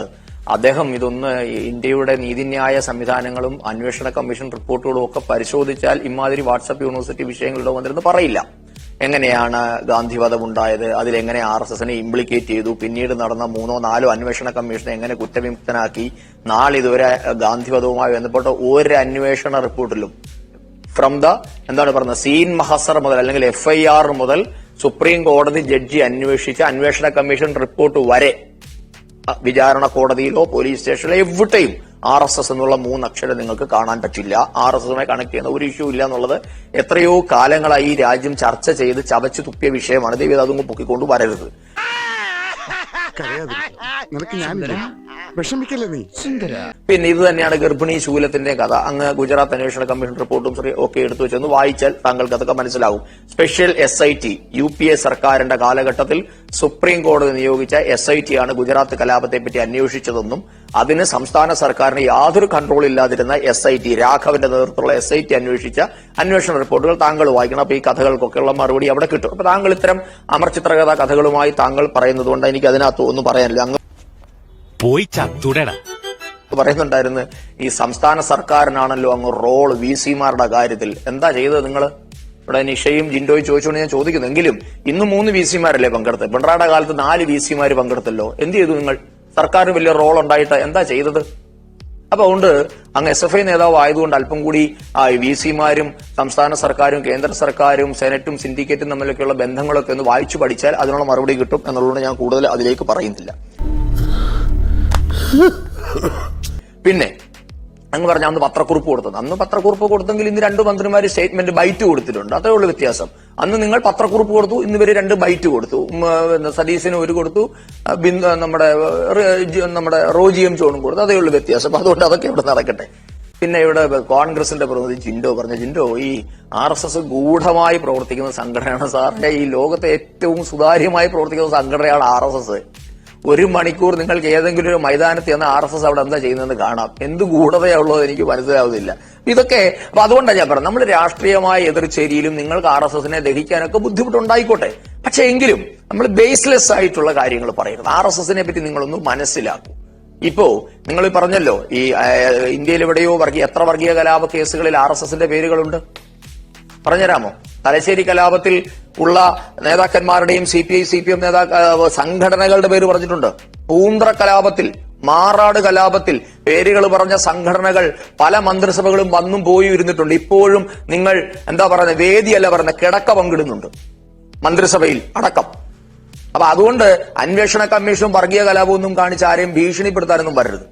അദ്ദേഹം ഇതൊന്ന് ഇന്ത്യയുടെ നീതിന്യായ സംവിധാനങ്ങളും അന്വേഷണ കമ്മീഷൻ റിപ്പോർട്ടുകളും ഒക്കെ പരിശോധിച്ചാൽ ഇമാതിരി വാട്സാപ്പ് യൂണിവേഴ്സിറ്റി വിഷയങ്ങളുടെ വന്നിരുന്ന് പറയില്ല. എങ്ങനെയാണ് ഗാന്ധിവധം ഉണ്ടായത്, അതിലെങ്ങനെ RSSനെ ഇംപ്ലിക്കേറ്റ് ചെയ്തു, പിന്നീട് നടന്ന 3-4 അന്വേഷണ കമ്മീഷനെ എങ്ങനെ കുറ്റവിമുക്തനാക്കി, നാളിതുവരെ ഗാന്ധിവധവുമായി ബന്ധപ്പെട്ട ഒരു അന്വേഷണ റിപ്പോർട്ടിലും ഫ്രം ദ സീൻ മഹസർ മുതൽ അല്ലെങ്കിൽ FIR മുതൽ സുപ്രീം കോടതി ജഡ്ജി അന്വേഷിച്ച അന്വേഷണ കമ്മീഷൻ റിപ്പോർട്ട് വരെ വിചാരണ കോടതിയിലോ പോലീസ് സ്റ്റേഷനിലോ എവിടെയും RSS എന്നുള്ള 3 അക്ഷരം നിങ്ങൾക്ക് കാണാൻ പറ്റില്ല. RSSുമായി കണക്ട് ചെയ്യുന്ന ഒരു ഇഷ്യൂ ഇല്ല എന്നുള്ളത് എത്രയോ കാലങ്ങളായി ഈ രാജ്യം ചർച്ച ചെയ്ത് ചവച്ചു തുപ്പിയ വിഷയമാണ്. ദൈവം അതൊന്നും പൊക്കിക്കൊണ്ട് വരരുത്. വിഷമിക്കല്ലേ നീ പിന്നെ ഇത് തന്നെയാണ് ഗർഭിണി ശൂലത്തിന്റെ കഥ. അങ്ങ് ഗുജറാത്ത് അന്വേഷണ കമ്മീഷൻ റിപ്പോർട്ടും ഒക്കെ എടുത്തു വെച്ചൊന്ന് വായിച്ചാൽ താങ്കൾക്ക് അതൊക്കെ മനസ്സിലാവും. സ്പെഷ്യൽ SIT UPA സർക്കാരിന്റെ കാലഘട്ടത്തിൽ സുപ്രീം കോടതി നിയോഗിച്ച SIT ആണ് ഗുജറാത്ത് കലാപത്തെ പറ്റി അന്വേഷിച്ചതെന്നും അതിന് സംസ്ഥാന സർക്കാരിന് യാതൊരു കൺട്രോൾ ഇല്ലാതിരുന്ന SIT രാഘവന്റെ നേതൃത്വത്തിലുള്ള SIT അന്വേഷിച്ച അന്വേഷണ റിപ്പോർട്ടുകൾ താങ്കൾ വായിക്കണം. അപ്പൊ ഈ കഥകൾക്കൊക്കെയുള്ള മറുപടി അവിടെ കിട്ടും. അപ്പൊ താങ്കൾ ഇത്തരം അമർചിത്രകഥാ കഥകളുമായി താങ്കൾ പറയുന്നത് കൊണ്ട് എനിക്ക് അതിനകത്ത് ഒന്നും പറയാനില്ല. അങ്ങ് പോയി ചത്തുടടാ പറയുന്നുണ്ടായിരുന്നു ഈ സംസ്ഥാന സർക്കാരിനാണല്ലോ അങ്ങ് റോൾ VC-മാരുടെ കാര്യത്തിൽ. എന്താ ചെയ്തത് നിങ്ങൾ? ഇവിടെ നിഷയും ജിൻഡോയും ചോദിച്ചുകൊണ്ട് ഞാൻ ചോദിക്കുന്നെങ്കിലും ഇന്ന് 3 VC-മാരല്ലേ പങ്കെടുത്തത്? പിണറായിയുടെ കാലത്ത് 4 VC-മാര് പങ്കെടുത്തല്ലോ. എന്ത് ചെയ്തു നിങ്ങൾ? സർക്കാരിന് വലിയ റോൾ ഉണ്ടായിട്ട് എന്താ ചെയ്തത്? അപ്പൊ അതുകൊണ്ട് അങ്ങ് SFI നേതാവ് ആയതുകൊണ്ട് അല്പം കൂടി VC-മാരും സംസ്ഥാന സർക്കാരും കേന്ദ്ര സർക്കാരും സെനറ്റും സിൻഡിക്കേറ്റും തമ്മിലൊക്കെയുള്ള ബന്ധങ്ങളൊക്കെ ഒന്ന് വായിച്ചു പഠിച്ചാൽ അതിനുള്ള മറുപടി കിട്ടും എന്നുള്ളതുകൊണ്ട് ഞാൻ കൂടുതൽ അതിലേക്ക് പറയുന്നില്ല. പിന്നെ അങ്ങ് പറഞ്ഞ അന്ന് പത്രക്കുറിപ്പ് കൊടുത്തത്, അന്ന് പത്രക്കുറിപ്പ് കൊടുത്തെങ്കിൽ ഇന്ന് 2 മന്ത്രിമാര് സ്റ്റേറ്റ്മെന്റ് ബൈറ്റ് കൊടുത്തിട്ടുണ്ട്. അതേ ഉള്ളൂ വ്യത്യാസം. അന്ന് നിങ്ങൾ പത്രക്കുറിപ്പ് കൊടുത്തു, ഇന്ന് ഇവര് 2 ബൈറ്റ് കൊടുത്തു. സതീശന് 1 കൊടുത്തു, നമ്മുടെ റോജിയും ജോണും കൊടുത്തു. അതേ ഉള്ളൂ വ്യത്യാസം. അപ്പൊ അതുകൊണ്ട് അതൊക്കെ ഇവിടെ നടക്കട്ടെ. പിന്നെ ഇവിടെ കോൺഗ്രസിന്റെ പ്രതിനിധി ജിൻഡോ പറഞ്ഞു, ജിൻഡോ ഈ RSS ഗൂഢമായി പ്രവർത്തിക്കുന്ന സംഘടനയാണ് സാറിന്റെ. ഈ ലോകത്തെ ഏറ്റവും സുതാര്യമായി പ്രവർത്തിക്കുന്ന സംഘടനയാണ് RSS. 1 മണിക്കൂർ നിങ്ങൾക്ക് ഏതെങ്കിലും ഒരു മൈതാനത്ത് ചെന്ന് RSS അവിടെ എന്താ ചെയ്യുന്നതെന്ന് കാണാം. എന്ത് ഗൂഢതയുള്ളത് എനിക്ക് മനസ്സിലാവുന്നില്ല. ഇതൊക്കെ അപ്പൊ അതുകൊണ്ടാണ് ഞാൻ പറഞ്ഞത്, നമ്മൾ രാഷ്ട്രീയമായ എതിർചേരിയിലും നിങ്ങൾക്ക് RSSനെ ദഹിക്കാനൊക്കെ ബുദ്ധിമുട്ടുണ്ടായിക്കോട്ടെ. പക്ഷെ എങ്കിലും നമ്മൾ ബേസ്ലെസ് ആയിട്ടുള്ള കാര്യങ്ങൾ പറയരുത്. RSSനെ പറ്റി നിങ്ങളൊന്ന് മനസ്സിലാക്കൂ. ഇപ്പോ നിങ്ങൾ പറഞ്ഞല്ലോ ഈ ഇന്ത്യയിൽ എവിടെയോ എത്ര വർഗീയ കലാപ കേസുകളിൽ RSSന്റെ പേരുകളുണ്ട് പറഞ്ഞുതരാമോ? തലശ്ശേരി കലാപത്തിൽ ഉള്ള നേതാക്കന്മാരുടെയും CPI CPM സംഘടനകളുടെ പേര് പറഞ്ഞിട്ടുണ്ട്. പൂന്ത്ര കലാപത്തിൽ, മാറാട് കലാപത്തിൽ പേരുകൾ പറഞ്ഞ സംഘടനകൾ പല മന്ത്രിസഭകളും വന്നും പോയി ഇരുന്നിട്ടുണ്ട്. ഇപ്പോഴും നിങ്ങൾ എന്താ പറയുന്നത്, വേദിയല്ല പറയുന്നത്, കിടക്ക പങ്കിടുന്നുണ്ട് മന്ത്രിസഭയിൽ അടക്കം. അപ്പൊ അതുകൊണ്ട് അന്വേഷണ കമ്മീഷനും വർഗീയ കലാപമൊന്നും കാണിച്ച് ആരെയും ഭീഷണിപ്പെടുത്താനൊന്നും വരരുത്.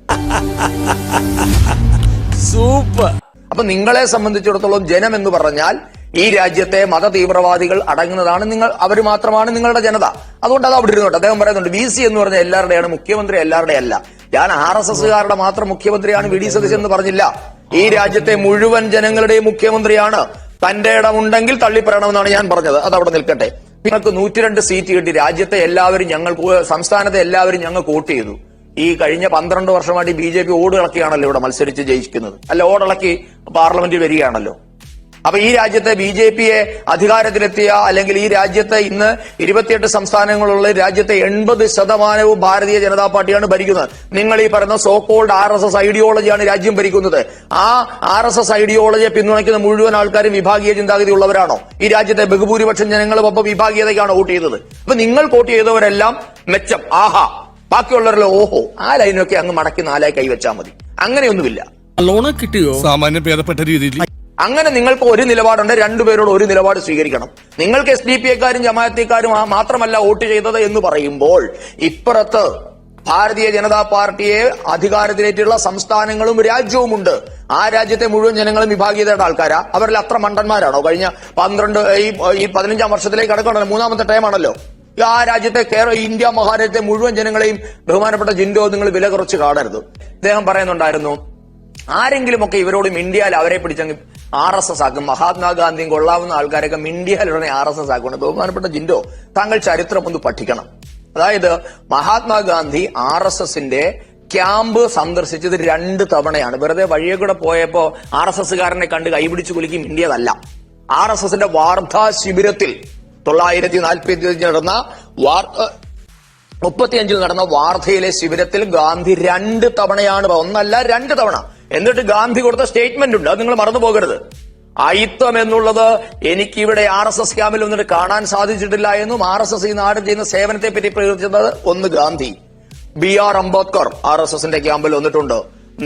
സൂപ്പർ. അപ്പൊ നിങ്ങളെ സംബന്ധിച്ചിടത്തോളം ജനം എന്ന് പറഞ്ഞാൽ ഈ രാജ്യത്തെ മത തീവ്രവാദികൾ അടങ്ങുന്നതാണ്. അവർ മാത്രമാണ് നിങ്ങളുടെ ജനത. അതുകൊണ്ട് അത് അവിടെ ഇരുന്നോട്ടെ. അദ്ദേഹം പറയുന്നുണ്ട് VC എന്ന് പറഞ്ഞാൽ എല്ലാവരുടെയാണ്, മുഖ്യമന്ത്രി എല്ലാവരുടെയും അല്ല. ഞാൻ RSSകാരുടെ മാത്രം മുഖ്യമന്ത്രിയാണ് VD സതീശൻ എന്ന് പറഞ്ഞില്ല. ഈ രാജ്യത്തെ മുഴുവൻ ജനങ്ങളുടെയും മുഖ്യമന്ത്രിയാണ്. തന്റെ ഇടമുണ്ടെങ്കിൽ തള്ളിപ്പറയണമെന്നാണ് ഞാൻ പറഞ്ഞത്. അത് അവിടെ നിൽക്കട്ടെ. നിങ്ങൾക്ക് 102 സീറ്റ് കിട്ടി. രാജ്യത്തെ എല്ലാവരും സംസ്ഥാനത്തെ എല്ലാവരും ഞങ്ങൾക്ക് വോട്ട് ചെയ്തു. ഈ കഴിഞ്ഞ 12 വർഷമായിട്ട് BJP ഓടിളക്കിയാണല്ലോ ഇവിടെ മത്സരിച്ച് ജയിക്കുന്നത്. അല്ല, ഓടിളക്കി പാർലമെന്റിൽ വരികയാണല്ലോ. അപ്പൊ ഈ രാജ്യത്തെ BJPയെ അധികാരത്തിലെത്തിയ, അല്ലെങ്കിൽ ഈ രാജ്യത്തെ ഇന്ന് 28 സംസ്ഥാനങ്ങളുള്ള രാജ്യത്തെ 80% ഭാരതീയ ജനതാ പാർട്ടിയാണ് ഭരിക്കുന്നത്. നിങ്ങൾ ഈ പറയുന്ന സോക്കോൾഡ് RSS ഐഡിയോളജിയാണ് രാജ്യം ഭരിക്കുന്നത്. ആ RSS ഐഡിയോളജിയെ പിന്തുണയ്ക്കുന്ന മുഴുവൻ ആൾക്കാരും വിഭാഗീയ ചിന്താഗതി ഉള്ളവരാണോ? ഈ രാജ്യത്തെ ബഹുഭൂരിപക്ഷം ജനങ്ങളും അപ്പൊ വിഭാഗീയതയ്ക്കാണ് വോട്ട് ചെയ്തത്. അപ്പൊ നിങ്ങൾ വോട്ട് ചെയ്തവരെല്ലാം മെച്ചം, ആഹാ, ബാക്കിയുള്ളവരല്ലോ ഓഹോ. ആ ലൈനൊക്കെ അങ്ങ് മടക്കി 4 കൈവച്ചാൽ മതി. അങ്ങനെയൊന്നുമില്ല. ലോണ് കിട്ടിയോ? സാമാന്യം ഭേദപ്പെട്ട രീതിയിൽ അങ്ങനെ നിങ്ങൾക്ക് ഒരു നിലപാടുണ്ട്, 2 പേരോട് ഒരു നിലപാട് സ്വീകരിക്കണം. നിങ്ങൾക്ക് SDPക്കാരും ജമാഅത്തേക്കാരും മാത്രമല്ല വോട്ട് ചെയ്തത് എന്ന് പറയുമ്പോൾ, ഇപ്പുറത്ത് ഭാരതീയ ജനതാ പാർട്ടിയെ അധികാരത്തിലേറ്റുള്ള സംസ്ഥാനങ്ങളും രാജ്യവുമുണ്ട്. ആ രാജ്യത്തെ മുഴുവൻ ജനങ്ങളും വിഭാഗീയതയുടെ ആൾക്കാരാ? അവരിൽ അത്ര മണ്ടന്മാരാണോ? കഴിഞ്ഞ 15 വർഷത്തിലേക്ക് കടക്കണം, 3ാമത്തെ ടൈമാണല്ലോ. ആ രാജ്യത്തെ ഇന്ത്യ മഹാരാജ്യത്തെ മുഴുവൻ ജനങ്ങളെയും ബഹുമാനപ്പെട്ട ജിൻഡോ നിങ്ങൾ വില കുറച്ച് കാണരുത്. അദ്ദേഹം പറയുന്നുണ്ടായിരുന്നു, ആരെങ്കിലുമൊക്കെ ഇവരോട് മിണ്ടിയാൽ അവരെ പിടിച്ചെങ്കിൽ RSS ആക്കും. മഹാത്മാഗാന്ധിയും കൊള്ളാവുന്ന ആൾക്കാരൊക്കെ മിണ്ടിയാൽ ഉടനെ RSS ആക്കണം. ബഹുമാനപ്പെട്ട ജിൻഡോ, താങ്കൾ ചരിത്രം ഒന്ന് പഠിക്കണം. അതായത് മഹാത്മാഗാന്ധി RSSന്റെ ക്യാമ്പ് സന്ദർശിച്ചത് 2 തവണയാണ്. വെറുതെ വഴിയെ കൂടെ പോയപ്പോ RSSകാരനെ കണ്ട് കൈപിടിച്ചു കുലുക്കി മിണ്ടിയതല്ല. RSSന്റെ വാർധാ ശിബിരത്തിൽ 1945 നടന്ന 35 നടന്ന വാർധയിലെ ശിബിരത്തിൽ ഗാന്ധി 2 തവണയാണ്, 1 അല്ല 2 തവണ. എന്നിട്ട് ഗാന്ധി കൊടുത്ത സ്റ്റേറ്റ്മെന്റ് ഉണ്ട്, അത് നിങ്ങൾ മറന്നു പോകരുത്. അയിത്തം എന്നുള്ളത് എനിക്കിവിടെ RSS ക്യാമ്പിൽ വന്നിട്ട് കാണാൻ സാധിച്ചിട്ടില്ല എന്നും RSS ഈ നാട് ചെയ്യുന്ന സേവനത്തെ പറ്റി പ്രകീർത്തിച്ചത് ഒന്ന് ഗാന്ധി. BR അംബേദ്കർ RSSന്റെ ക്യാമ്പിൽ വന്നിട്ടുണ്ട്.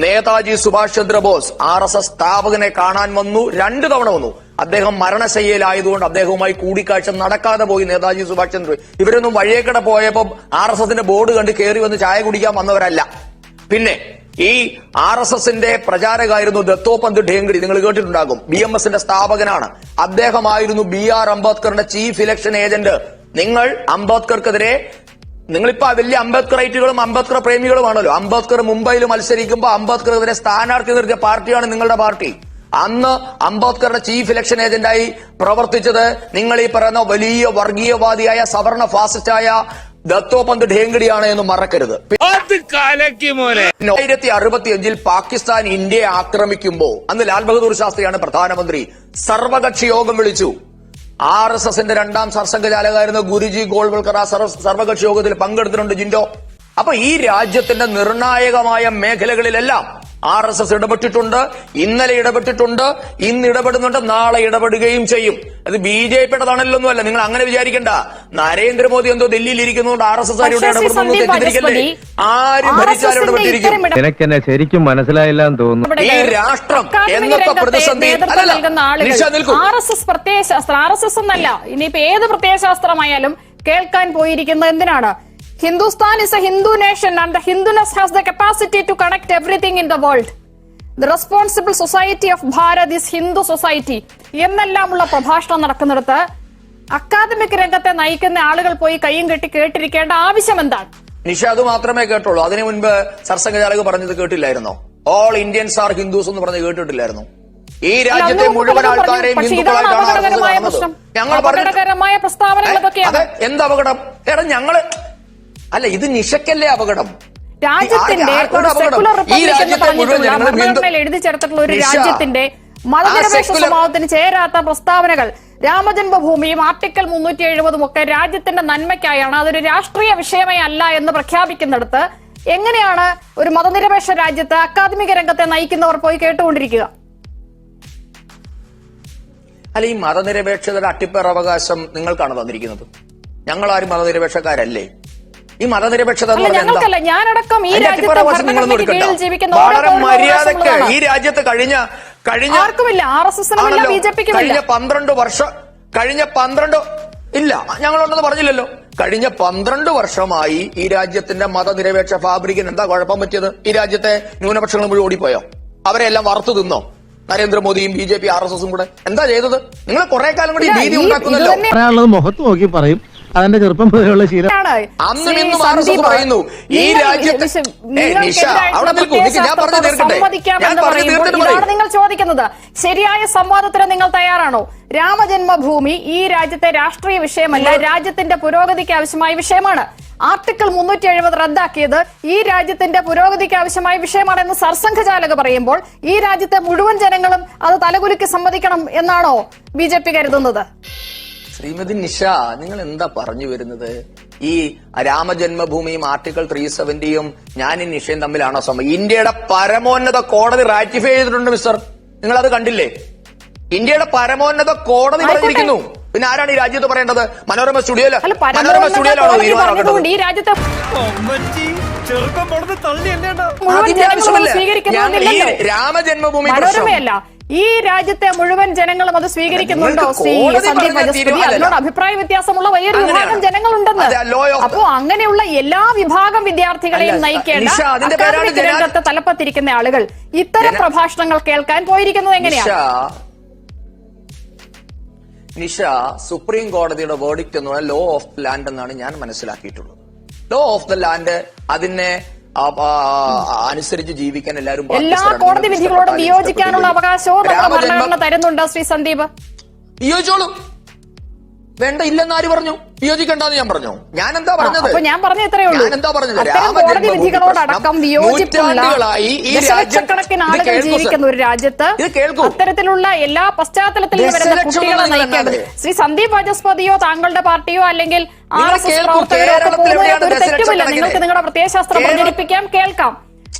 നേതാജി സുഭാഷ് ചന്ദ്രബോസ് RSS സ്ഥാപകനെ കാണാൻ വന്നു, 2 തവണ വന്നു. അദ്ദേഹം മരണശയ്യയിലായതുകൊണ്ട് അദ്ദേഹവുമായി കൂടിക്കാഴ്ച നടക്കാതെ പോയി നേതാജി സുഭാഷ് ചന്ദ്ര. ഇവരൊന്നും വഴിയേക്കട പോയപ്പോ RSSന്റെ ബോർഡ് കണ്ട് കയറി വന്ന് ചായ കുടിക്കാൻ വന്നവരല്ല. പിന്നെ ഈ RSSന്റെ പ്രചാരകായിരുന്നു ദത്തോപന്ത് ഠേങ്കടി, നിങ്ങൾ കേട്ടിട്ടുണ്ടാകും. BMSന്റെ സ്ഥാപകനാണ്. അദ്ദേഹമായിരുന്നു BR അംബേദ്കറിന്റെ ചീഫ് ഇലക്ഷൻ ഏജന്റ്. നിങ്ങൾ അംബേദ്കർക്കെതിരെ നിങ്ങളിപ്പോ വലിയ അംബേദ്കറൈറ്റുകളും അംബേദ്കർ പ്രേമികളുമാണല്ലോ. അംബേദ്കർ മുംബൈയിൽ മത്സരിക്കുമ്പോൾ അംബേദ്കർക്കെതിരെ സ്ഥാനാർത്ഥി നിർത്തിയ പാർട്ടിയാണ് നിങ്ങളുടെ പാർട്ടി. അന്ന് അംബേദ്കറുടെ ചീഫ് ഇലക്ഷൻ ഏജന്റായി പ്രവർത്തിച്ചത് നിങ്ങൾ ഈ പറയുന്ന വലിയ വർഗീയവാദിയായ സവർണ ഫാസിസ്റ്റായ ദത്തോപന്ത് ഠേങ്കടിയാണ് എന്ന് മറക്കരുത്. 1965 പാകിസ്ഥാൻ ഇന്ത്യയെ ആക്രമിക്കുമ്പോൾ അന്ന് ലാൽ ബഹദൂർ ശാസ്ത്രിയാണ് പ്രധാനമന്ത്രി. സർവകക്ഷി യോഗം വിളിച്ചു. RSSന്റെ രണ്ടാം സർസംഘചാലകായിരുന്ന ഗുരുജി ഗോൾവൽക്കർ ആ സർവകക്ഷി യോഗത്തിൽ പങ്കെടുത്തിട്ടുണ്ട് ജിൻഡോ. അപ്പൊ ഈ രാജ്യത്തിന്റെ നിർണായകമായ മേഖലകളിലെല്ലാം RSS ഇടപെട്ടിട്ടുണ്ട്. ഇന്നലെ ഇടപെട്ടിട്ടുണ്ട്, ഇന്ന് ഇടപെടുന്നുണ്ട്, നാളെ ഇടപെടുകയും ചെയ്യും. അത് BJPയുടേതാണല്ലൊന്നുമല്ല, നിങ്ങൾ അങ്ങനെ വിചാരിക്കണ്ട. നരേന്ദ്രമോദി എന്തോ ഡൽഹിയിൽ ഇരിക്കുന്നതുകൊണ്ട് RSS ഇടപെടുന്നു തെറ്റിദ്ധരിക്കല്ലേ. ആര് ഭരിച്ചാലും ഇടപെട്ടിരിക്കും. നിനക്കെന്നെ ശരിക്കും മനസ്സിലായില്ല എന്ന് തോന്നുന്നു. ഈ രാഷ്ട്രം എന്നൊക്കെ പ്രതിസന്ധി RSS എന്നല്ല, ഇനിയിപ്പോ ഏത് പ്രത്യയശാസ്ത്രമായാലും കേൾക്കാൻ പോയിരിക്കുന്നത് എന്തിനാണ്? Hindustan is a Hindu nation and the Hinduness has the capacity to connect everything in the world. The responsible society of Bharat is Hindu society. എന്നെല്ലാമുള്ള പ്രഭാഷണം നടക്കുന്നിടത്ത് അക്കാദമിക് രംഗത്തെ നയിക്കുന്ന ആളുകൾ പോയി കയ്യും കെട്ടി കേട്ടിരിക്കേണ്ട ആവശ്യം എന്താണ്? നിഷ അത് മാത്രമേ കേട്ടുള്ളൂ. അതിനു മുൻപ് സർസംഘചാലക് പറഞ്ഞത് കേട്ടില്ലായിരുന്നോ? ഓൾ ഇന്ത്യൻസ് ആർ ഹിന്ദുസ് എന്ന് പറഞ്ഞ് കേട്ടിട്ടില്ലായിരുന്നു? ഈ രാജ്യത്തെ മുഴുവൻ ആൾക്കാരെയും അപകടകരമായ പ്രസ്താവനകൾ ഇതൊക്കെയാണ്. എന്ത് അപകടം? എടാ ഞങ്ങള് അല്ല, ഇത് നിഷക്കല്ലേ അപകടം? രാജ്യത്തിന്റെ സെക്കുലർ റിപ്പബ്ലിക് എന്ന് പറഞ്ഞിട്ടുള്ള ഭരണഘടനയിൽ എഴുതി ചേർത്തിട്ടുള്ള ഒരു രാജ്യത്തിന്റെ മതനിരപേക്ഷ സ്വഭാവത്തിന് ചേരാത്ത പ്രസ്താവനകൾ, രാമജന്മഭൂമിയും ആർട്ടിക്കിൾ 370 ഒക്കെ രാജ്യത്തിന്റെ നന്മയ്ക്കായാണ്, അതൊരു രാഷ്ട്രീയ വിഷയമേ അല്ല എന്ന് പ്രഖ്യാപിക്കുന്നിടത്ത് എങ്ങനെയാണ് ഒരു മതനിരപേക്ഷ രാജ്യത്ത് അക്കാദമിക രംഗത്തെ നയിക്കുന്നവർ പോയി കേട്ടുകൊണ്ടിരിക്കുക? അല്ല, ഈ മതനിരപേക്ഷതയുടെ അട്ടിപ്പേർ അവകാശം നിങ്ങൾക്കാണ് തന്നിരിക്കുന്നത്. ഞങ്ങളാരും മതനിരപേക്ഷക്കാരല്ലേ? ഈ മതനിരപേക്ഷത ഞങ്ങൾക്കല്ല, ഞാനടക്കം ഈ രാജ്യത്തെ ഭരണഘടനയ്ക്ക് ജീവിക്കുന്ന വളരെ മര്യാദക്ക് ഈ രാജ്യത്ത് കഴിഞ്ഞ ആർക്കുമില്ല, RSSനുമില്ല, BJPക്കുമില്ല. കഴിഞ്ഞ 12 ഇല്ല, ഞങ്ങളൊന്നും പറഞ്ഞില്ലല്ലോ. കഴിഞ്ഞ 12 വർഷമായി ഈ രാജ്യത്തിന്റെ മതനിരപേക്ഷ ഫാബ്രിക്കിന് എന്താ കുഴപ്പം പറ്റിയത്? ഈ രാജ്യത്തെ ന്യൂനപക്ഷങ്ങൾ മുഴുവൻ ഓടിപ്പോയോ? അവരെല്ലാം വറുത്തു തിന്നോ? നരേന്ദ്രമോദിയും BJP RSSും കൂടെ എന്താ ചെയ്തത്? നിങ്ങൾ കുറെ കാലം കൂടി ഭീതി ഉണ്ടാക്കുന്നല്ലോ. മുഖത്ത് നോക്കി പറയും, അതിന്റെ ചെറുപ്പം പോലെയുള്ള ശീലം. അന്നും ഇന്നും RSS പറയുന്നു ഈ രാജ്യത്തെ ഇതാണ് നിങ്ങൾ ചോദിക്കുന്നത്. ശരിയായ സംവാദത്തിന് നിങ്ങൾ തയ്യാറാണോ? രാമജന്മഭൂമി ഈ രാജ്യത്തെ രാഷ്ട്രീയ വിഷയമല്ല, രാജ്യത്തിന്റെ പുരോഗതിക്ക് ആവശ്യമായ വിഷയമാണ്. ആർട്ടിക്കിൾ 370 റദ്ദാക്കിയത് ഈ രാജ്യത്തിന്റെ പുരോഗതിക്ക് ആവശ്യമായ വിഷയമാണെന്ന് സർസംഘചാലക് പറയുമ്പോൾ ഈ രാജ്യത്തെ മുഴുവൻ ജനങ്ങളും അത് തലകുലുക്കി സമ്മതിക്കണം എന്നാണോ BJP കരുതുന്നത്? ശ്രീമതി നിഷ, നിങ്ങൾ എന്താ പറഞ്ഞു വരുന്നത്? ഈ രാമജന്മഭൂമിയും ആർട്ടിക്കിൾ 370യും ഞാനും നിഷയും തമ്മിലാണോ സമയം? ഇന്ത്യയുടെ പരമോന്നത കോടതി റാറ്റിഫൈ ചെയ്തിട്ടുണ്ട് മിസ്റ്റർ. നിങ്ങൾ അത് കണ്ടില്ലേ? ഇന്ത്യയുടെ പരമോന്നത കോടതി പറഞ്ഞിരിക്കുന്നു. പിന്നെ ആരാണ് ഈ രാജ്യത്ത് പറയേണ്ടത്? മനോരമ സ്റ്റുഡിയോയിലാണോ തീരുമാനമാക്കേണ്ടത്? ഈ രാജ്യത്തെ രാമജന്മഭൂമി മനോരമയല്ല, ഈ രാജ്യത്തെ മുഴുവൻ ജനങ്ങളും അത് സ്വീകരിക്കുന്നുണ്ടോ? ശ്രീ സന്ദീപ് വചസ്പതി, അതിനോട് അഭിപ്രായ വ്യത്യാസമുള്ള വലിയൊരു വിഭാഗം ജനങ്ങളുണ്ടെന്ന്. അപ്പോ അങ്ങനെയുള്ള എല്ലാ വിഭാഗം വിദ്യാർത്ഥികളെയും നയിക്കേണ്ട അക്കാദമിക് രംഗത്ത് തലപ്പത്തിരിക്കുന്ന ആളുകൾ ഇത്തരം പ്രഭാഷണങ്ങൾ കേൾക്കാൻ പോയിരിക്കുന്നത് എങ്ങനെയാണ്? നിഷ, സുപ്രീം കോടതിയുടെ വേർഡിക്റ്റ് എന്ന് പറഞ്ഞാൽ ലോ ഓഫ് ദ ലാൻഡ് എന്നാണ് ഞാൻ മനസ്സിലാക്കിയിട്ടുള്ളത്. ലോ ഓഫ് ദ ലാൻഡ് അതിനെ അനുസരിച്ച് ജീവിക്കാൻ എല്ലാവരും എല്ലാ കോടതി വിധികളോടും വിയോജിക്കാനുള്ള അവകാശവും നമ്മുടെ ഭരണഘടന തരുന്നുണ്ട്. ശ്രീ സന്ദീപ്, വിയോജിച്ചോളൂ. വേണ്ട, ഇല്ലെന്ന് ആര് പറഞ്ഞു? വിയോജിക്കണ്ടെന്ന് ഞാൻ പറഞ്ഞു. ഞാൻ എന്താ പറഞ്ഞത്? ഞാൻ പറഞ്ഞ ഇത്രയേ ഉള്ളൂ. ഞാൻ എന്താ പറഞ്ഞത്? കോടതി വിധികളോടക്കം വിയോജിപ്പുള്ള ദശലക്ഷക്കണക്കിന് ആളുകൾ ജീവിക്കുന്ന ഒരു രാജ്യത്ത് അത്തരത്തിലുള്ള എല്ലാ പശ്ചാത്തലത്തിലും വരുന്ന കുട്ടികളെ നയിക്കേണ്ടത് ശ്രീ സന്ദീപ് വചസ്പതിയോ താങ്കളുടെ പാർട്ടിയോ അല്ലെങ്കിൽ RSS പ്രവർത്തകരോ ഒക്കെ പോകുന്നത് ഒരു തെറ്റുമില്ല. നിങ്ങൾക്ക് നിങ്ങളുടെ പ്രത്യയശാസ്ത്രം പ്രചരിപ്പിക്കാം, കേൾക്കാം.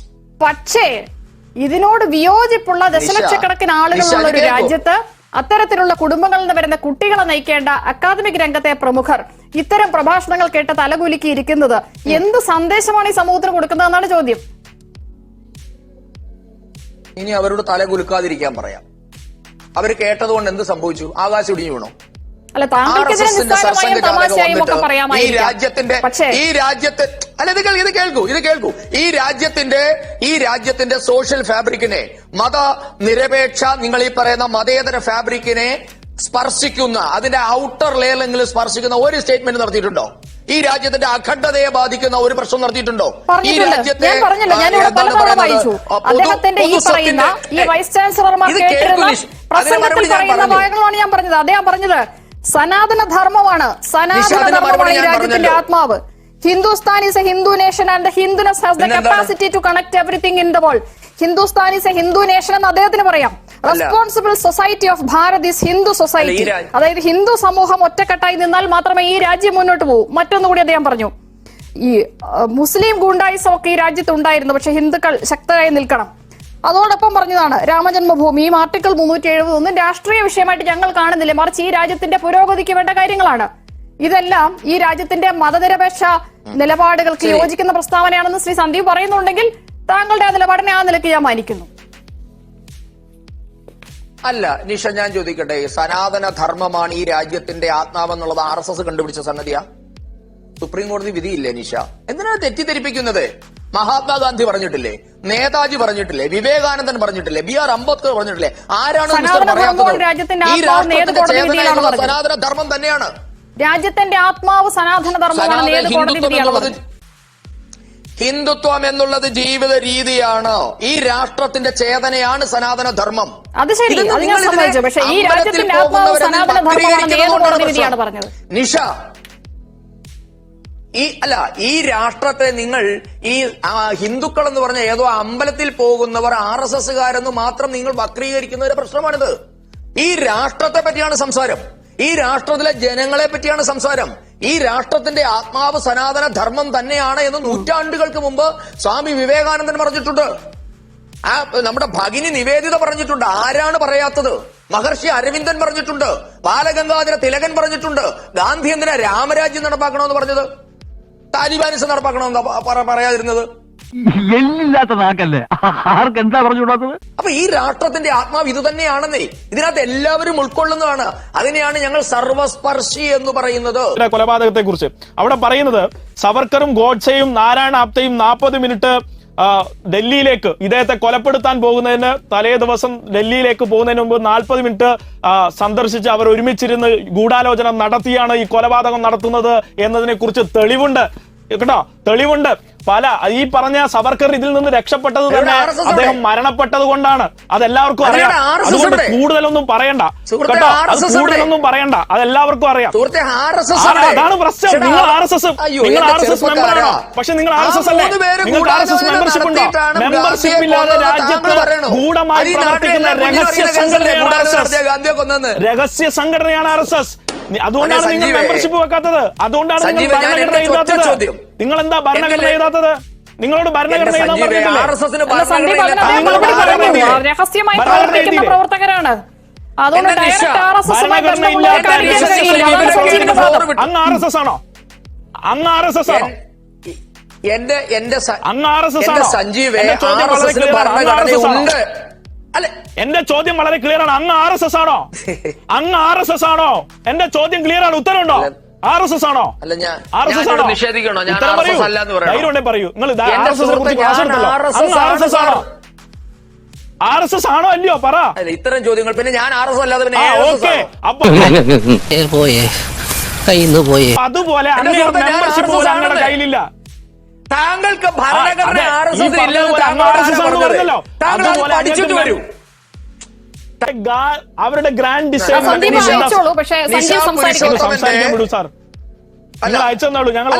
പക്ഷേ ഇതിനോട് വിയോജിപ്പുള്ള ദശലക്ഷക്കണക്കിന് ആളുകളുള്ള ഒരു രാജ്യത്ത് അത്തരത്തിലുള്ള കുടുംബങ്ങളിൽ നിന്ന് വരുന്ന കുട്ടികളെ നയിക്കേണ്ട അക്കാദമിക് രംഗത്തെ പ്രമുഖർ ഇത്തരം പ്രഭാഷണങ്ങൾ കേട്ട് തലകുലുക്കിയിരിക്കുന്നത് എന്ത് സന്ദേശമാണ് ഈ സമൂഹത്തിന് കൊടുക്കുന്നതെന്നാണ് ചോദ്യം. ഇനി അവരോട് തലകുലുക്കാതിരിക്കാൻ പറയാം. അവർ കേട്ടതുകൊണ്ട് എന്ത് സംഭവിച്ചു? ആകാശം ഇടിഞ്ഞു വീണോ? അല്ല, താങ്കൾക്കെതിരെ നിസ്സാരമായും തമാശയായും ഒക്കെ പറയാമായിരിക്കും. ഈ രാജ്യത്തെ അല്ല, ഇത് കേൾക്കൂ. ഈ രാജ്യത്തിന്റെ സോഷ്യൽ ഫാബ്രിക്കിനെ, മതനിരപേക്ഷ നിങ്ങൾ ഈ പറയുന്ന മതേതര ഫാബ്രിക്കിനെ സ്പർശിക്കുന്ന, അതിന്റെ ഔട്ടർ ലെയറിലെങ്കിലും സ്പർശിക്കുന്ന ഒരു സ്റ്റേറ്റ്മെന്റ് നടത്തിയിട്ടുണ്ടോ? ഈ രാജ്യത്തിന്റെ അഖണ്ഡതയെ ബാധിക്കുന്ന ഒരു പ്രശ്നം നടത്തിയിട്ടുണ്ടോ? ഈ പറഞ്ഞിട്ടുണ്ട്. രാജ്യത്തെ ഞാൻ പറഞ്ഞല്ലോ, ഞാനിവിടെ പലതവണ വായിച്ചു. അദ്ദേഹത്തിന്റെ ഈ പറയുന്ന ഈ വൈസ് ചാൻസലർമാർ കേട്ടിരുന്ന പ്രസംഗത്തിൽ പറയുന്ന ഭാഗങ്ങളാണ് ഞാൻ പറഞ്ഞത്. അദ്ദേഹം പറഞ്ഞത് സനാതന ധർമ്മമാണ്, സനാതന ധർമ്മമാണ് ഈ രാജ്യത്തിന്റെ ആത്മാവ്. Hindustan is a Hindu nation and the Hinduness has the capacity to connect everything in the world. Hindustan is a Hindu nation എന്ന് അദ്ദേഹത്തിന് പറയാം. Responsible society of Bharat is Hindu society. അതായത് ഹിന്ദു സമൂഹം ഒറ്റക്കെട്ടായി നിന്നാൽ മാത്രമേ ഈ രാജ്യം മുന്നോട്ട് പോകൂ. മറ്റൊന്നുകൂടി അദ്ദേഹം പറഞ്ഞു, ഈ മുസ്ലിം ഗുണ്ടായിസം ഒക്കെ ഈ രാജ്യത്ത് ഉണ്ടായിരുന്നു, പക്ഷെ ഹിന്ദുക്കൾ ശക്തരായി നിൽക്കണം. അതോടൊപ്പം പറഞ്ഞതാണ് രാമജന്മഭൂമിയും ആർട്ടിക്കിൾ 371 രാഷ്ട്രീയ വിഷയമായിട്ട് ഞങ്ങൾ കാണുന്നില്ല, മറിച്ച് ഈ രാജ്യത്തിന്റെ പുരോഗതിക്ക് വേണ്ട കാര്യങ്ങളാണ്. ഇതെല്ലാം ഈ രാജ്യത്തിന്റെ മതനിരപേക്ഷ നിലപാടുകൾക്ക് യോജിക്കുന്ന പ്രസ്താവനയാണെന്ന് ശ്രീ സന്ദീപ് പറയുന്നുണ്ടെങ്കിൽ താങ്കളുടെ ആ നിലപാടിനെ ആ നിലയ്ക്ക് ഞാൻ മാനിക്കുന്നു. അല്ല നിഷ, ഞാൻ ചോദിക്കട്ടെ, സനാതന ധർമ്മമാണ് ഈ രാജ്യത്തിന്റെ ആത്മാവെന്നുള്ളത് RSS കണ്ടുപിടിച്ച സംഗതിയാ? സുപ്രീം കോടതി വിധിയില്ലേ നിഷ? എന്തിനാണ് തെറ്റിദ്ധരിപ്പിക്കുന്നത്? മഹാത്മാഗാന്ധി പറഞ്ഞിട്ടില്ലേ? നേതാജി പറഞ്ഞിട്ടില്ലേ? വിവേകാനന്ദൻ പറഞ്ഞിട്ടില്ലേ? BR അംബേദ്കർ പറഞ്ഞിട്ടില്ലേ? ആരാണ് രാജ്യത്തിന്റെ ഈ രാഷ്ട്രത്തിന്റെ ചേതന സനാതന ധർമ്മം തന്നെയാണ്. രാജ്യത്തിന്റെ ആത്മാവ് സനാതന ധർമ്മമാണ്. ഹിന്ദുത്വം എന്നുള്ളത് ജീവിത രീതിയാണ്. ഈ രാഷ്ട്രത്തിന്റെ ചേതനയാണ് സനാതന ധർമ്മം. അത് ശരി, അത് ഞാൻ സമ്മതിച്ചു. പക്ഷേ ഈ രാജ്യത്തിന്റെ ആത്മാവ് സനാതന ധർമ്മമാണെന്ന് ഏത് കോടതി വിധിയാണ് പറഞ്ഞത്? നിഷ, ഈ രാഷ്ട്രത്തെ നിങ്ങൾ ഈ ഹിന്ദുക്കൾ എന്ന് പറഞ്ഞ ഏതോ അമ്പലത്തിൽ പോകുന്നവർ RSSകാരെന്ന് മാത്രം നിങ്ങൾ വക്രീകരിക്കുന്ന ഒരു പ്രശ്നമാണിത്. ഈ രാഷ്ട്രത്തെ പറ്റിയാണ് സംസാരം. ഈ രാഷ്ട്രത്തിലെ ജനങ്ങളെ പറ്റിയാണ് സംസാരം. ഈ രാഷ്ട്രത്തിന്റെ ആത്മാവ് സനാതന ധർമ്മം തന്നെയാണ് എന്ന് നൂറ്റാണ്ടുകൾക്ക് മുമ്പ് സ്വാമി വിവേകാനന്ദൻ പറഞ്ഞിട്ടുണ്ട്. നമ്മുടെ ഭഗിനി നിവേദിത പറഞ്ഞിട്ടുണ്ട്. ആരാണ് പറയാത്തത്? മഹർഷി അരവിന്ദൻ പറഞ്ഞിട്ടുണ്ട്. ബാലഗംഗാധര തിലകൻ പറഞ്ഞിട്ടുണ്ട്. ഗാന്ധി എന്തിനാ രാമരാജ്യം നടപ്പാക്കണമെന്ന് പറഞ്ഞത്? താലിബാനിസം നടപ്പാക്കണമെന്ന് പറയാതിരുന്നത്? എല്ലില്ലാത്ത നാക്കല്ലേ, ആർക്ക് എന്താ പറഞ്ഞുകൂടാത്തത്? അപ്പൊ ഈ രാഷ്ട്രത്തിന്റെ ആത്മാവ് ഇത് തന്നെയാണെന്നേ, ഇതിനകത്ത് എല്ലാവരും ഉൾക്കൊള്ളുന്നതാണ്. അതിനെയാണ് ഞങ്ങൾ സർവസ്പർശി എന്ന് പറയുന്നത്. കൊലപാതകത്തെ കുറിച്ച് അവിടെ പറയുന്നത് സവർക്കറും ഗോഡ്സെയും നാരായണ ആപ്തയും 40 മിനിറ്റ് ഡൽഹിയിലേക്ക് ഇദ്ദേഹത്തെ കൊലപ്പെടുത്താൻ പോകുന്നതിന് തലേ ദിവസം ഡൽഹിയിലേക്ക് പോകുന്നതിന് മുമ്പ് 40 മിനിറ്റ് സന്ദർശിച്ച് അവർ ഒരുമിച്ചിരുന്ന് ഗൂഢാലോചന നടത്തിയാണ് ഈ കൊലപാതകം നടത്തുന്നത് എന്നതിനെ കുറിച്ച് തെളിവുണ്ട് കേട്ടോ, തെളിവുണ്ട്. പല ഈ പറഞ്ഞ സവർക്കർ ഇതിൽ നിന്ന് രക്ഷപ്പെട്ടത് തന്നെ അദ്ദേഹം മരണപ്പെട്ടത് കൊണ്ടാണ്. അതെല്ലാവർക്കും അറിയാം. അതുകൊണ്ട് കൂടുതലൊന്നും പറയണ്ട കേട്ടോ, അത് കൂടുതലൊന്നും പറയണ്ട, അതെല്ലാവർക്കും അറിയാം. അതാണ് പ്രശ്നം. നിങ്ങൾ RSS മെമ്പറാണോ? പക്ഷെ നിങ്ങൾ RSS അല്ലേ? നിങ്ങൾക്ക് RSS മെമ്പർഷിപ്പ് ഉണ്ടോ? മെമ്പർഷിപ്പ് ഇല്ലാതെ രാജ്യത്ത് ഗൂഢമായി പ്രവർത്തിക്കുന്ന രഹസ്യ സംഘടനയാണ് RSS. അതുകൊണ്ടാണ് നിങ്ങൾ മെമ്പർഷിപ്പ് വെക്കാത്തത്. അതുകൊണ്ടാണ് നിങ്ങൾ ഭരണഘടന എഴുതാത്തത്. നിങ്ങൾ എന്താ ഭരണഘടന എഴുതാത്തത്? നിങ്ങളോട് ഭരണഘടന എഴുതാൻ രഹസ്യമായി പ്രവർത്തിക്കുന്ന പ്രവർത്തകരാണ്. അതുകൊണ്ട് അങ്ങ് RSS ആണോ? അങ്ങ് RSS ആണോ? എന്റെ ചോദ്യം വളരെ ക്ലിയർ ആണ്. അങ്ങ് RSS ആണോ? അങ്ങ് RSS ആണോ? എന്റെ ചോദ്യം ക്ലിയർ ആണ്. ഉത്തരവുണ്ടോ? RSS ആണോ? RSS ആണോ? ധൈര്യം ഉണ്ടെങ്കിൽ പറയൂ. നിങ്ങൾ ക്ലാസ് എടുത്തല്ലോ. അങ്ങ് RSS ആണോ? RSS ആണോ അല്ലയോ പറ. ഇത്തരം ചോദ്യങ്ങൾ പിന്നെ ഞാൻ RSS അല്ലാതെ ഓക്കെ. അപ്പൊ അതുപോലെ മെമ്പർഷിപ്പ് പോലും അങ്ങയുടെ കയ്യിലില്ല. താങ്കൾക്ക് ഭരണഘടന അവരുടെ ഗ്രാൻഡ് ഡിസൈൻ സംസാരിക്കാൻ വിടൂ സാർ. നിങ്ങൾ അയച്ചെന്നുള്ളൂ, ഞങ്ങൾ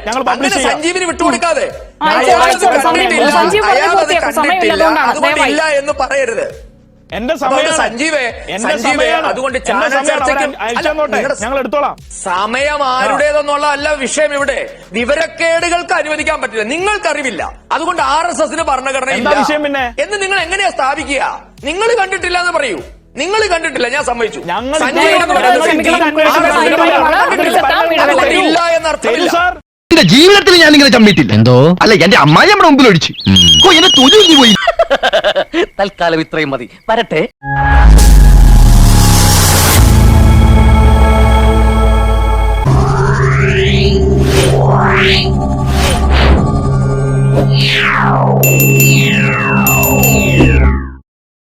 ഞങ്ങൾ പബ്ലിഷ് ചെയ്യാം. സഞ്ജീവിന് വിട്ടുകൊടുക്കാതെ എന്ന് പറയരുത്. എന്റെ സമയം അതുകൊണ്ട് ഞങ്ങൾ എടുത്തോളാം. സമയം ആരുടേതെന്നുള്ള അല്ല വിഷയം. ഇവിടെ വിവരക്കേടുകൾക്ക് അനുവദിക്കാൻ പറ്റില്ല. നിങ്ങൾക്കറിവില്ല, അതുകൊണ്ട് RSSന് ഭരണഘടന വിഷയം പിന്നെ എന്ന് നിങ്ങൾ എങ്ങനെയാ സ്ഥാപിക്കുക? നിങ്ങൾ കണ്ടിട്ടില്ല എന്ന് പറയൂ. നിങ്ങൾ കണ്ടിട്ടില്ല, ഞാൻ സമ്മതിച്ചു. ഞങ്ങൾ ഇല്ല എന്നർത്ഥമില്ല. എന്റെ ജീവിതത്തിൽ ഞാൻ ഇങ്ങനെ ചമ്മിട്ടില്ല. എന്തോ അല്ല, എന്റെ അമ്മായി നമ്മുടെ മുമ്പിൽ ഒഴിച്ചു. എന്നെ തൊഴിൽ പോയി. തൽക്കാലം ഇത്രയും മതി. വരട്ടെ.